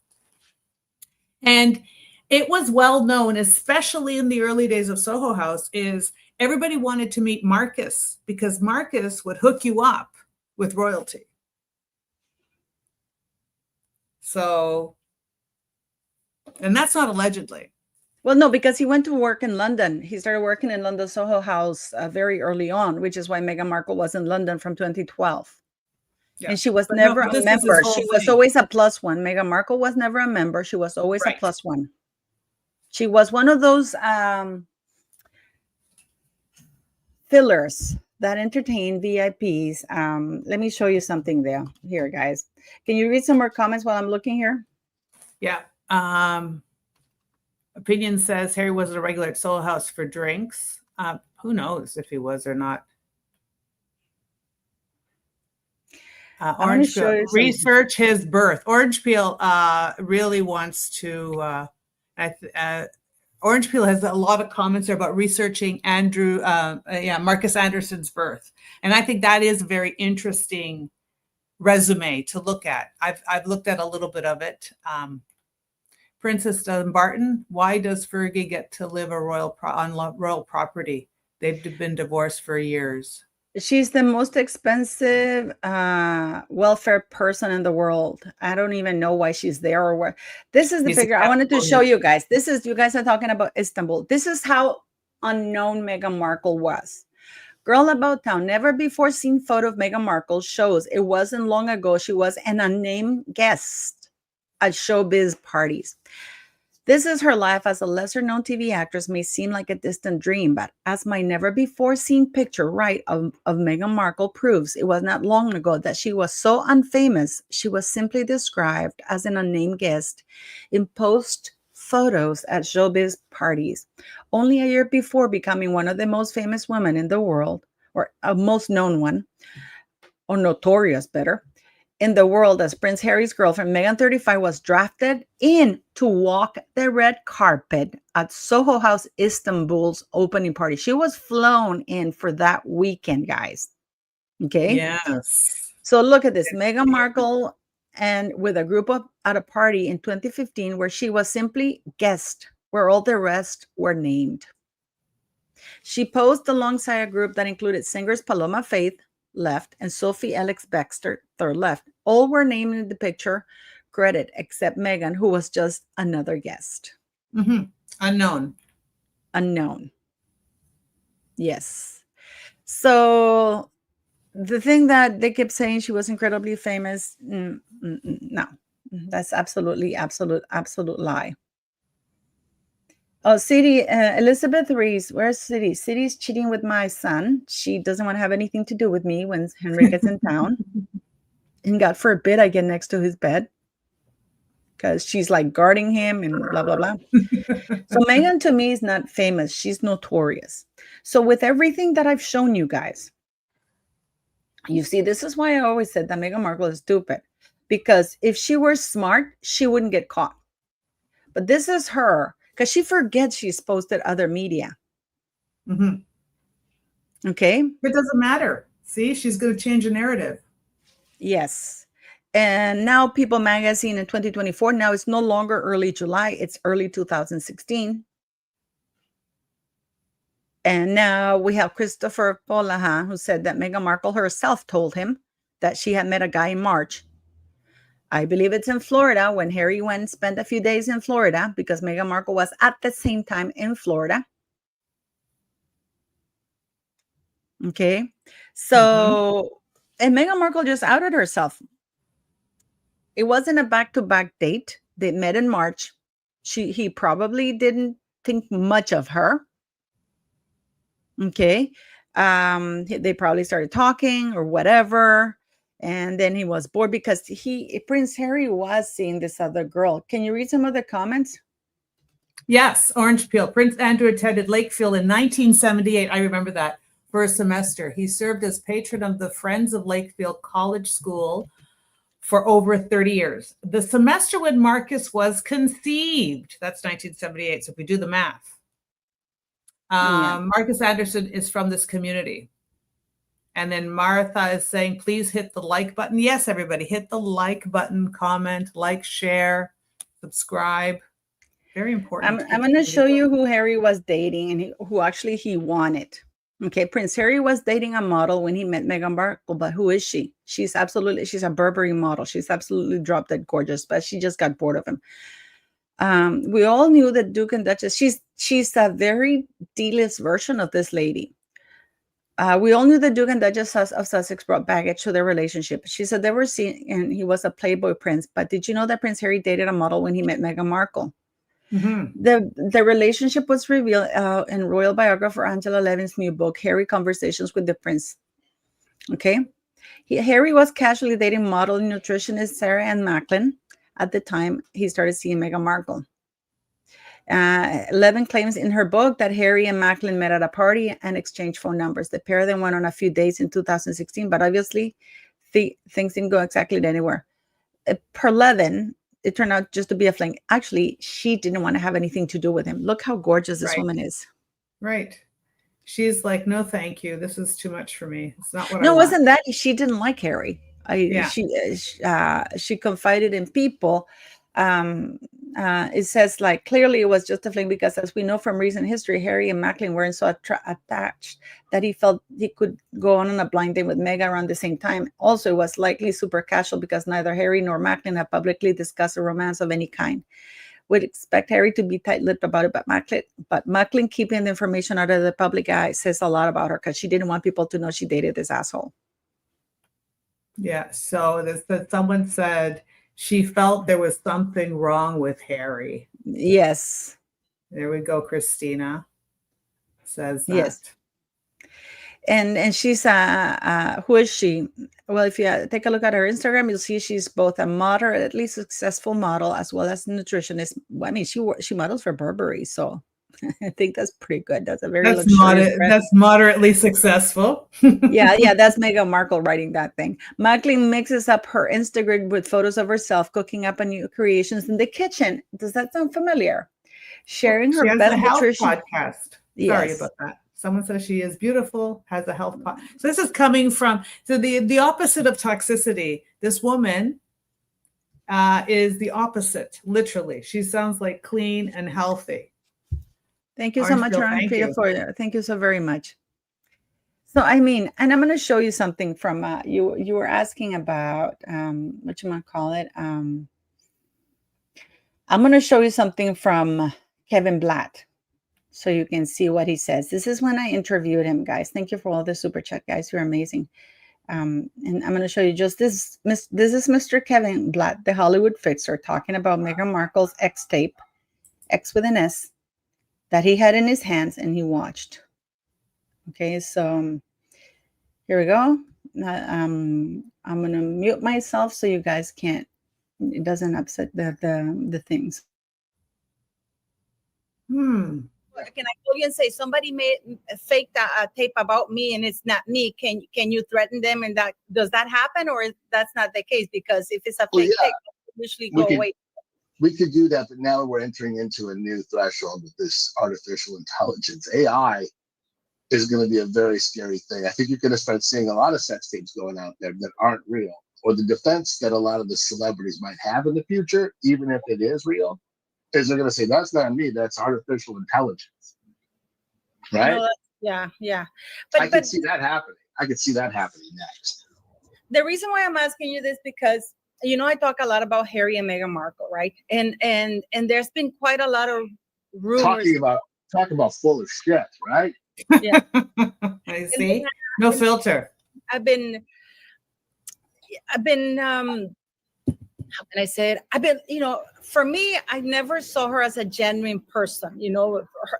And it was well known, especially in the early days of Soho House, is everybody wanted to meet Marcus, because Marcus would hook you up with royalty. So, and that's not allegedly. Well, no, because he went to work in London. He started working in London Soho House very early on, which is why Meghan Markle was in London from 2012. Yeah. And she was never a member. She was always a plus one. Meghan Markle was never a member. She was always a plus one. She was one of those fillers that entertain VIPs. Let me show you something there. Here, guys. Can you read some more comments while I'm looking here? Yeah. Opinion says Harry wasn't a regular at Soho House for drinks. Who knows if he was or not. Orange Peel, research his birth. Orange Peel really wants to Orange Peel has a lot of comments there about researching Marcus Anderson's birth. And I think that is a very interesting resume to look at. I've looked at a little bit of it. Princess Dumbarton, why does Fergie get to live on royal property? They've been divorced for years. She's the most expensive welfare person in the world. I don't even know why she's there or where. This is the figure I wanted to show you guys. You guys are talking about Istanbul. This is how unknown Meghan Markle was. Girl About Town, never before seen photo of Meghan Markle shows it wasn't long ago she was an unnamed guest at showbiz parties. This is her life as a lesser-known TV actress may seem like a distant dream, but as my never-before-seen picture of Meghan Markle proves, it was not long ago that she was so unfamous, she was simply described as an unnamed guest in post photos at showbiz parties, only a year before becoming one of the most famous women in the world, or a most known one, or notorious better, in the world as Prince Harry's girlfriend, Meghan 35 was drafted in to walk the red carpet at Soho House Istanbul's opening party. She was flown in for that weekend, guys. Okay? Yes. So look at this. Meghan Markle and with a group at a party in 2015 where she was simply guest, where all the rest were named. She posed alongside a group that included singers Paloma Faith, left, and Sophie Alex Baxter, third left. All were named in the picture credit except Meghan, who was just another guest. Unknown. Yes. So the thing that they kept saying she was incredibly famous, no, that's absolute lie. Oh, City, Elizabeth Reese, where's City? City's cheating with my son. She doesn't want to have anything to do with me when Henry gets in town. And God forbid I get next to his bed because she's like guarding him and blah, blah, blah. So Meghan to me is not famous. She's notorious. So with everything that I've shown you guys, you see, this is why I always said that Meghan Markle is stupid. Because if she were smart, she wouldn't get caught. But this is her. Because she forgets she's posted other media. Okay? It doesn't matter. See, she's going to change the narrative. Yes. And now People Magazine in 2024, now it's no longer early July, it's early 2016. And now we have Christopher Paula, who said that Meghan Markle herself told him that she had met a guy in March. I believe it's in Florida when Harry went and spent a few days in Florida because Meghan Markle was at the same time in Florida. Okay. So, and Meghan Markle just outed herself. It wasn't a back-to-back date. They met in March. He probably didn't think much of her. Okay. They probably started talking or whatever. And then he was bored because Prince Harry was seeing this other girl. Can you read some of the comments? Yes, Orange Peel. Prince Andrew attended Lakefield in 1978. I remember that for a semester. He served as patron of the Friends of Lakefield College School for over 30 years. The semester when Marcus was conceived, that's 1978. So if we do the math, Marcus Anderson is from this community. And then Martha is saying, please hit the like button. Yes, everybody, hit the like button, comment, like, share, subscribe. Very important. I'm going to show you who Harry was dating and who actually he wanted. Okay, Prince Harry was dating a model when he met Meghan Markle, but who is she? She's a Burberry model. She's absolutely drop dead gorgeous, but she just got bored of him. We all knew that Duke and Duchess, she's a very D-list version of this lady. We all knew the Duke and Duchess of Sussex brought baggage to their relationship. She said they were seen, and he was a playboy prince. But did you know that Prince Harry dated a model when he met Meghan Markle? The relationship was revealed in royal biographer Angela Levin's new book, Harry Conversations with the Prince. Okay. Harry was casually dating model and nutritionist Sarah Ann Macklin at the time he started seeing Meghan Markle. Levin claims in her book that Harry and Macklin met at a party and exchanged phone numbers. The pair then went on a few dates in 2016, but obviously things didn't go exactly anywhere. Per Levin, it turned out just to be a fling. Actually, she didn't want to have anything to do with him. Look how gorgeous this Right. woman is. Right. She's like, no, thank you. This is too much for me. It's not what I No, it want. wasn't that she didn't like Harry. Yeah. She confided in people. It says like clearly it was just a fling because, as we know from recent history, Harry and Macklin weren't so attached that he felt he could go on a blind date with Meghan around the same time. Also, it was likely super casual because neither Harry nor Macklin have publicly discussed a romance of any kind. Would expect Harry to be tight-lipped about it, but Macklin keeping the information out of the public eye says a lot about her because she didn't want people to know she dated this asshole. Yeah. So someone said she felt there was something wrong with Harry. Yes. There we go. Christina says that. Yes. And she's who is she? Well, if you take a look at her Instagram, you'll see she's both a moderately successful model as well as a nutritionist. I mean, she models for Burberry, so I think that's pretty good. That's a very luxurious brand. That's moderately successful. yeah, that's Meghan Markle writing that thing. Macklin mixes up her Instagram with photos of herself cooking up new creations in the kitchen. Does that sound familiar? Sharing her She has best a health nutrition podcast. Yes. Sorry about that. Someone says she is beautiful, has a health podcast. So this is coming from the opposite of toxicity. This woman is the opposite, literally. She sounds like clean and healthy. Thank you so much, Thank you. Thank you so very much. So, I mean, and I'm going to show you something from you were asking about what you might call it. I'm going to show you something from Kevin Blatt so you can see what he says. This is when I interviewed him, guys. Thank you for all the super chat, guys. You're amazing. And I'm going to show you just this. This is Mr. Kevin Blatt, the Hollywood fixer, talking about Meghan Markle's X tape, X with an S, that he had in his hands and he watched. Okay, so here we go. I'm going to mute myself so you guys can't, it doesn't upset the things. Can I call you and say somebody made faked a tape about me and it's not me? Can you threaten them? And does that happen, or that's not the case? Because if it's a fake tape, it usually go away. We could do that, but now we're entering into a new threshold with this artificial intelligence. AI is going to be a very scary thing. I think you're going to start seeing a lot of sex tapes going out there that aren't real, or the defense that a lot of the celebrities might have in the future, even if it is real, is they're going to say, that's not me, that's artificial intelligence. Right? No, yeah. I could see that happening. I could see that happening next. The reason why I'm asking you this, because I talk a lot about Harry and Meghan Markle, right? And there's been quite a lot of rumors. Talking about full of shit, right? Yeah. I see. No filter. I've been how can I say it? For me, I never saw her as a genuine person,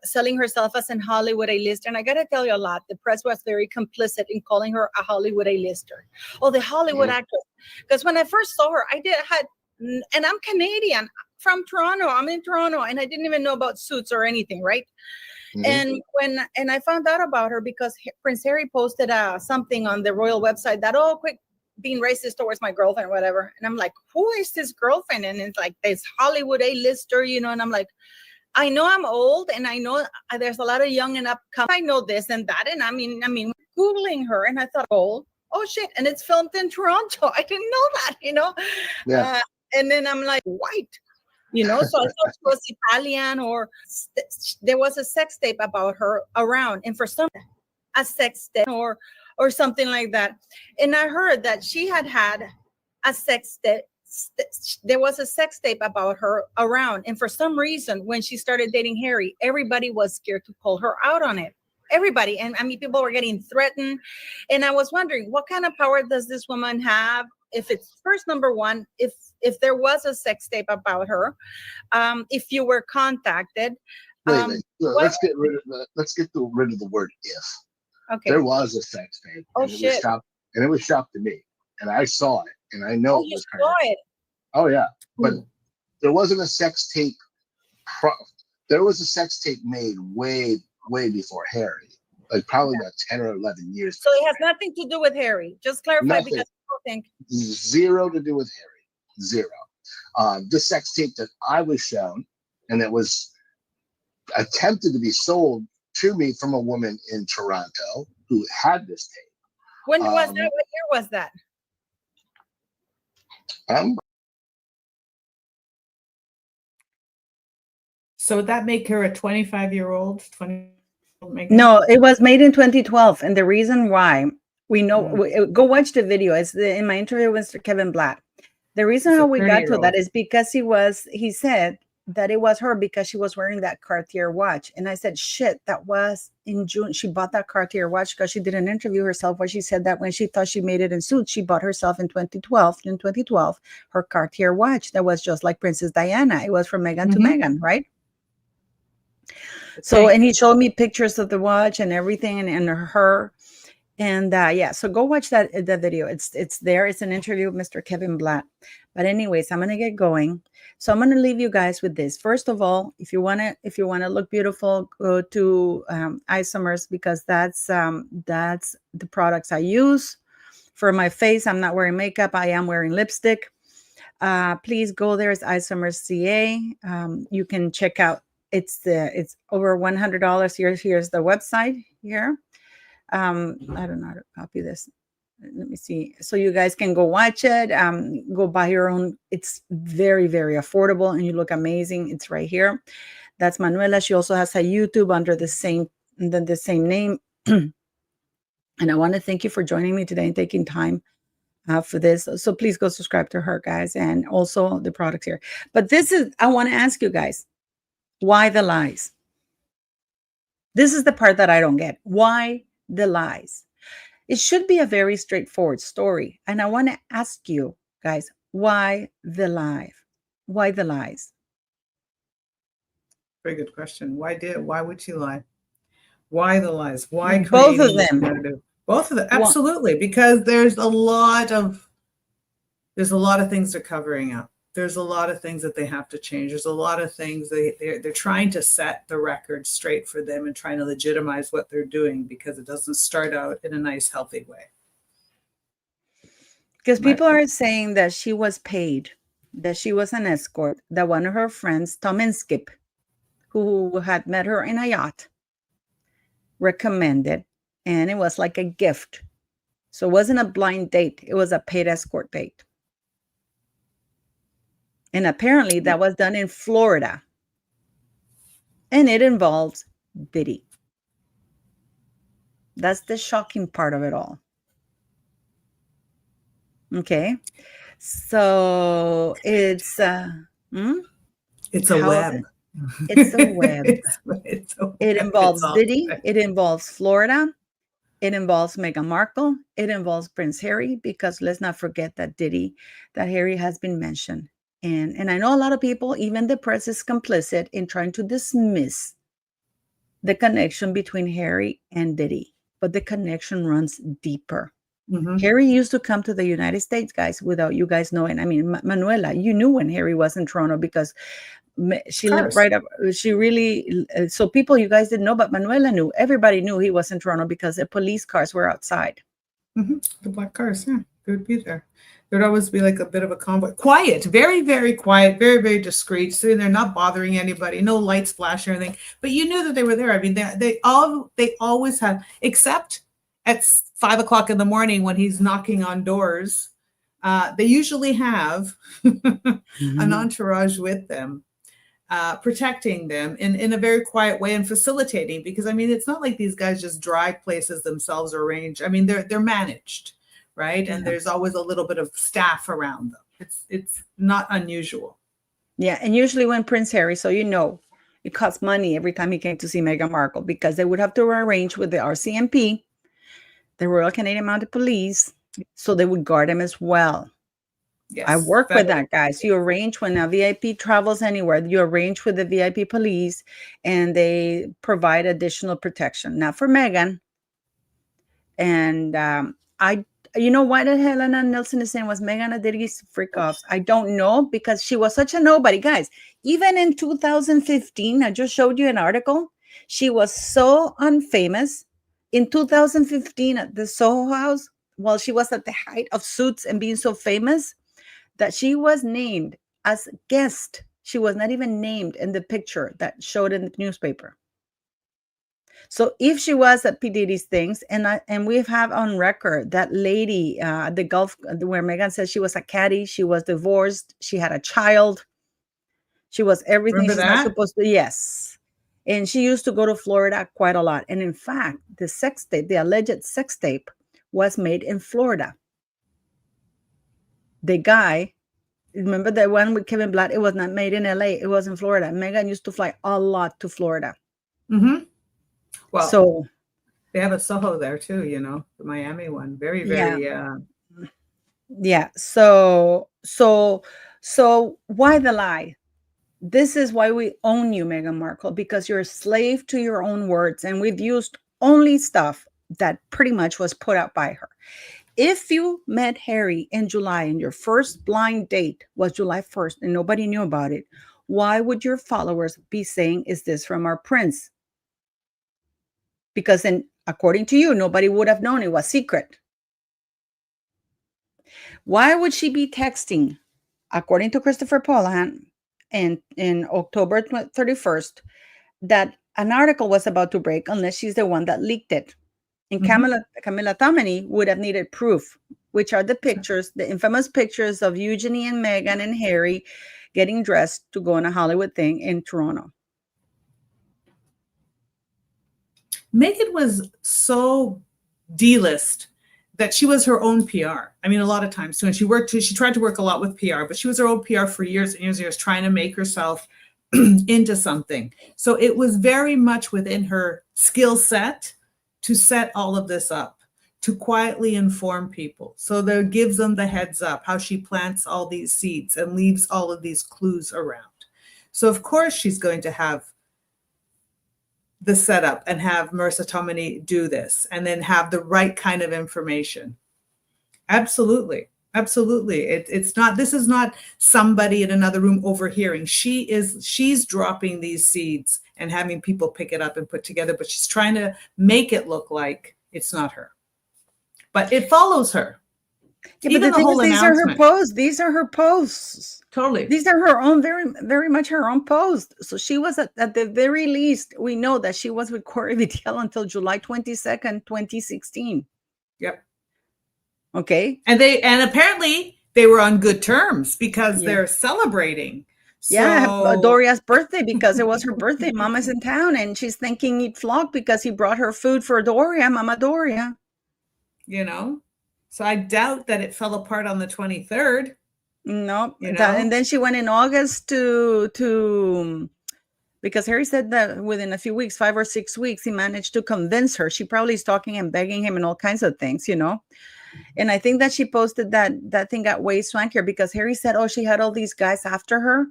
selling herself as an Hollywood A-lister. And I got to tell you a lot, the press was very complicit in calling her a Hollywood A-lister. Oh, the Hollywood actress. Because when I first saw her, and I'm Canadian from Toronto. I'm in Toronto, and I didn't even know about Suits or anything, right? And I found out about her because Prince Harry posted something on the royal website that, quick, being racist towards my girlfriend or whatever. And I'm like, who is this girlfriend? And it's like this Hollywood A-lister, and I'm like, I know I'm old and I know there's a lot of young and upcoming. I know this and that. And I mean, Googling her and I thought, oh shit. And it's filmed in Toronto. I didn't know that, Yeah. And then I'm like, white, so I thought she was Italian, or there was a sex tape about her around. And for some, a sex tape or something like that. And I heard that she had a sex tape. There was a sex tape about her around. And for some reason, when she started dating Harry, everybody was scared to call her out on it. Everybody. And people were getting threatened. And I was wondering, what kind of power does this woman have? If it's first, number one, if there was a sex tape about her, if you were contacted. Wait. Let's get rid of the word if. Okay. There was a sex tape. Oh, shit. It was shocked to me. And I saw it. And I know it was her. Saw it. Oh, yeah. But there wasn't a sex tape. There was a sex tape made way before Harry. Like probably about 10 or 11 years. So it has nothing to do with Harry. Just clarify, Nothing. because people think. Zero to do with Harry. Zero. The sex tape that I was shown, and it was attempted to be sold to me from a woman in Toronto who had this tape. When was that? What year was that? So would that make her a 25-year-old? 20-year-old Meghan? No, it was made in 2012, and the reason why we know, go watch the video. It's in my interview with Mr. Kevin Blatt. The reason how we got to that is because he said that it was her because she was wearing that Cartier watch, and I said, shit, that was in June. She bought that Cartier watch because she did an interview herself where she said that when she thought she made it in Suits, she bought herself in 2012 her Cartier watch that was just like Princess Diana. It was from Meghan to Meghan, right? So, and he showed me pictures of the watch and everything, and her, and yeah. So go watch that video. It's there. It's an interview with Mr. Kevin Blatt. But anyways, I'm gonna get going. So I'm gonna leave you guys with this. First of all, if you wanna look beautiful, go to Isomers, because that's the products I use for my face. I'm not wearing makeup. I am wearing lipstick. Please go there. It's Isomers CA. You can check out. It's over $100. Here's the website here. I don't know how to copy this. Let me see. So you guys can go watch it. Go buy your own. It's very, very affordable, and you look amazing. It's right here. That's Manuela. She also has a YouTube under the same name. And I want to thank you for joining me today and taking time for this. So please go subscribe to her, guys, and also the products here. But I want to ask you guys, why the lies? This is the part that I don't get. Why the lies? It should be a very straightforward story. And I want to ask you guys, why the lie? Why the lies? Very good question. Why would she lie? Why the lies? Why both of this them? narrative? Both of them, absolutely, because there's a lot of things they're covering up. There's a lot of things that they have to change. There's a lot of things they're trying to set the record straight for them and trying to legitimize what they're doing, because it doesn't start out in a nice, healthy way. Because people are saying that she was paid, that she was an escort, that one of her friends, Tom and Skip, who had met her in a yacht, recommended, and it was like a gift. So it wasn't a blind date. It was a paid escort date. And apparently that was done in Florida. And it involves Diddy. That's the shocking part of it all. Okay. So it's a web. It's a web. It involves Diddy. It involves Florida. It involves Meghan Markle. It involves Prince Harry, because let's not forget that Harry has been mentioned. And I know a lot of people, even the press, is complicit in trying to dismiss the connection between Harry and Diddy. But the connection runs deeper. Harry used to come to the United States, guys, without you guys knowing. I mean, Manuela, you knew when Harry was in Toronto because she lived right up. She really, so people, you guys didn't know, but Manuela knew. Everybody knew he was in Toronto because the police cars were outside. The black cars, yeah, they would be there. There'd always be like a bit of a convoy. Quiet, very, very quiet, very, very discreet. Sitting there, not bothering anybody, no lights flash or anything. But you knew that they were there. I mean, they always had, except at 5 o'clock in the morning when he's knocking on doors. They usually have an entourage with them, protecting them in a very quiet way and facilitating. Because I mean, it's not like these guys just drive places themselves or arrange. I mean, they're managed. Right. And there's always a little bit of staff around them. It's not unusual. Yeah. And usually when Prince Harry, so it costs money every time he came to see Meghan Markle, because they would have to arrange with the RCMP, the Royal Canadian Mounted Police, so they would guard him as well. Yes, I work with that, guys. You arrange when a VIP travels anywhere, you arrange with the VIP police, and they provide additional protection. Not for Meghan. And you know why the Helena Nelson is saying was Meghan and Diddy's freak offs? I don't know, because she was such a nobody, guys. Even in 2015, I just showed you an article. She was so unfamous in 2015 at the Soho House, while she was at the height of Suits and being so famous, that she was named as guest. She was not even named in the picture that showed in the newspaper. So if she was at P. Diddy's things, and we have on record that lady, the Gulf, where Meghan says she was a caddy, she was divorced, she had a child, she was everything Remember she's not that? supposed to. Yes, and she used to go to Florida quite a lot. And in fact, the sex tape, the alleged sex tape, was made in Florida. The guy, remember the one with Kevin Blatt? It was not made in LA. It was in Florida. Meghan used to fly a lot to Florida. Mm-hmm. Well, So they have a Soho there too, you know, the Miami one. Very, very. Yeah. So why the lie? This is why we own you, Meghan Markle, because you're a slave to your own words, and we've used only stuff that pretty much was put out by her. If you met Harry in July and your first blind date was July 1st and nobody knew about it, why would your followers be saying, is this from our prince? Because then, according to you, nobody would have known it was secret. Why would she be texting, according to Christopher Paula, in October 31st, that an article was about to break unless she's the one that leaked it? And Camilla Tammany would have needed proof, which are the pictures, the infamous pictures of Eugenie and Meghan and Harry getting dressed to go on a Hollywood thing in Toronto. Meghan was so D-list that she was her own PR. I mean, a lot of times too, and she tried to work a lot with PR, but she was her own PR for years and years and years, trying to make herself into something. So it was very much within her skill set to set all of this up, to quietly inform people. So that gives them the heads up, how she plants all these seeds and leaves all of these clues around. So of course she's going to have the setup and have Marissa Tomei do this and then have the right kind of information. Absolutely. Absolutely. It's not, this is not somebody in another room overhearing. She's dropping these seeds and having people pick it up and put together, but she's trying to make it look like it's not her. But it follows her. Yeah, but the thing is, these are her posts. These are her posts. Totally. These are her own, very, very much her own posts. So she was at the very least, we know that she was with Corey Vitiello until July 22nd, 2016. Yep. Okay. And apparently they were on good terms because they're celebrating. Yeah, Doria's birthday, because it was her birthday. Mama's in town and she's thanking Eat Flock because he brought her food for Doria, Mama Doria. You know? So I doubt that it fell apart on the 23rd. No, and then she went in August to because Harry said that within a few weeks, 5 or 6 weeks, he managed to convince her. She probably is talking and begging him and all kinds of things, you know. And I think that she posted that thing got way swankier because Harry said, oh, she had all these guys after her.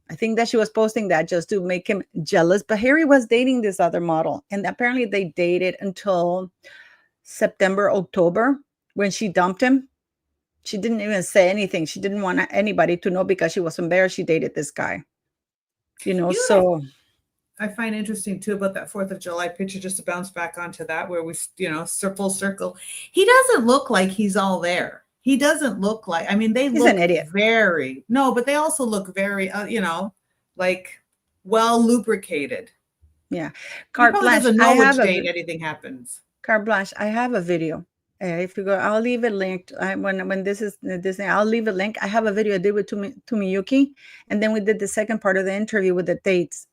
I think that she was posting that just to make him jealous. But Harry was dating this other model, and apparently they dated until September, October, when she dumped him. She didn't even say anything. She didn't want anybody to know because she was embarrassed she dated this guy. You know, so I find interesting too about that 4th of July picture, just to bounce back onto that, where we, you know, full circle. He doesn't look like he's all there. He doesn't look like, I mean, he's look an idiot. But they also look very, you know, like well lubricated. Yeah. Carte blanche. I have which date anything happens. Carte blanche. I have a video. If you go, I'll leave it linked. When this is Disney, I'll leave a link. I have a video I did with Tomiyuki, and then we did the second part of the interview with the dates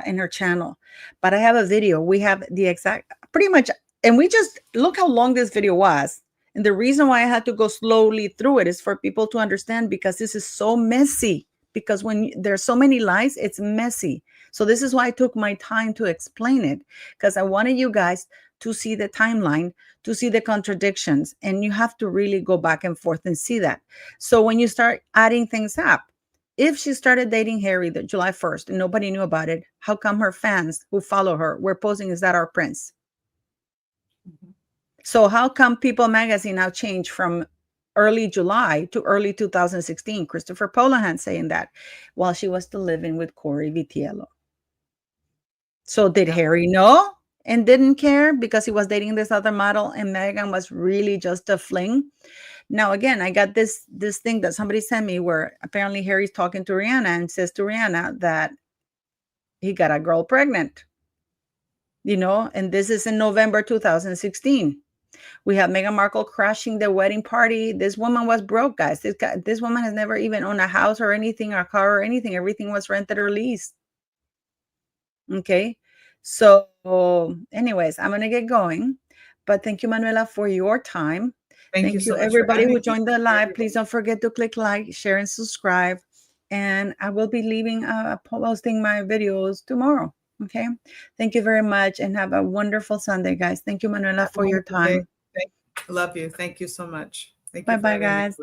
in her channel. But I have a video. We have the exact, pretty much, and we just look how long this video was. And the reason why I had to go slowly through it is for people to understand, because this is so messy. Because when there's so many lies, it's messy. So this is why I took my time to explain it, because I wanted you guys to see the timeline, to see the contradictions, and you have to really go back and forth and see that. So when you start adding things up, if she started dating Harry the July 1st and nobody knew about it, how come her fans who follow her were posting, is that our prince? Mm-hmm. So how come People Magazine now changed from early July to early 2016? Christopher Polahan saying that while she was still living with Corey Vitiello. So did Harry know? and didn't care because he was dating this other model, and Meghan was really just a fling. Now, again, I got this thing that somebody sent me where apparently Harry's talking to Rihanna and says to Rihanna that he got a girl pregnant, and this is in November 2016. We have Meghan Markle crashing the wedding party. This woman was broke, guys. This woman has never even owned a house or anything, or a car or anything. Everything was rented or leased. Okay. So anyways, I'm going to get going. But thank you, Manuela, for your time. Thank you so much for everybody who having joined the live. Please don't forget to click like, share, and subscribe. And I will be posting my videos tomorrow. Okay. Thank you very much, and have a wonderful Sunday, guys. Thank you, Manuela, for your time. Love you. Thank you so much. Thank you. Bye-bye, guys.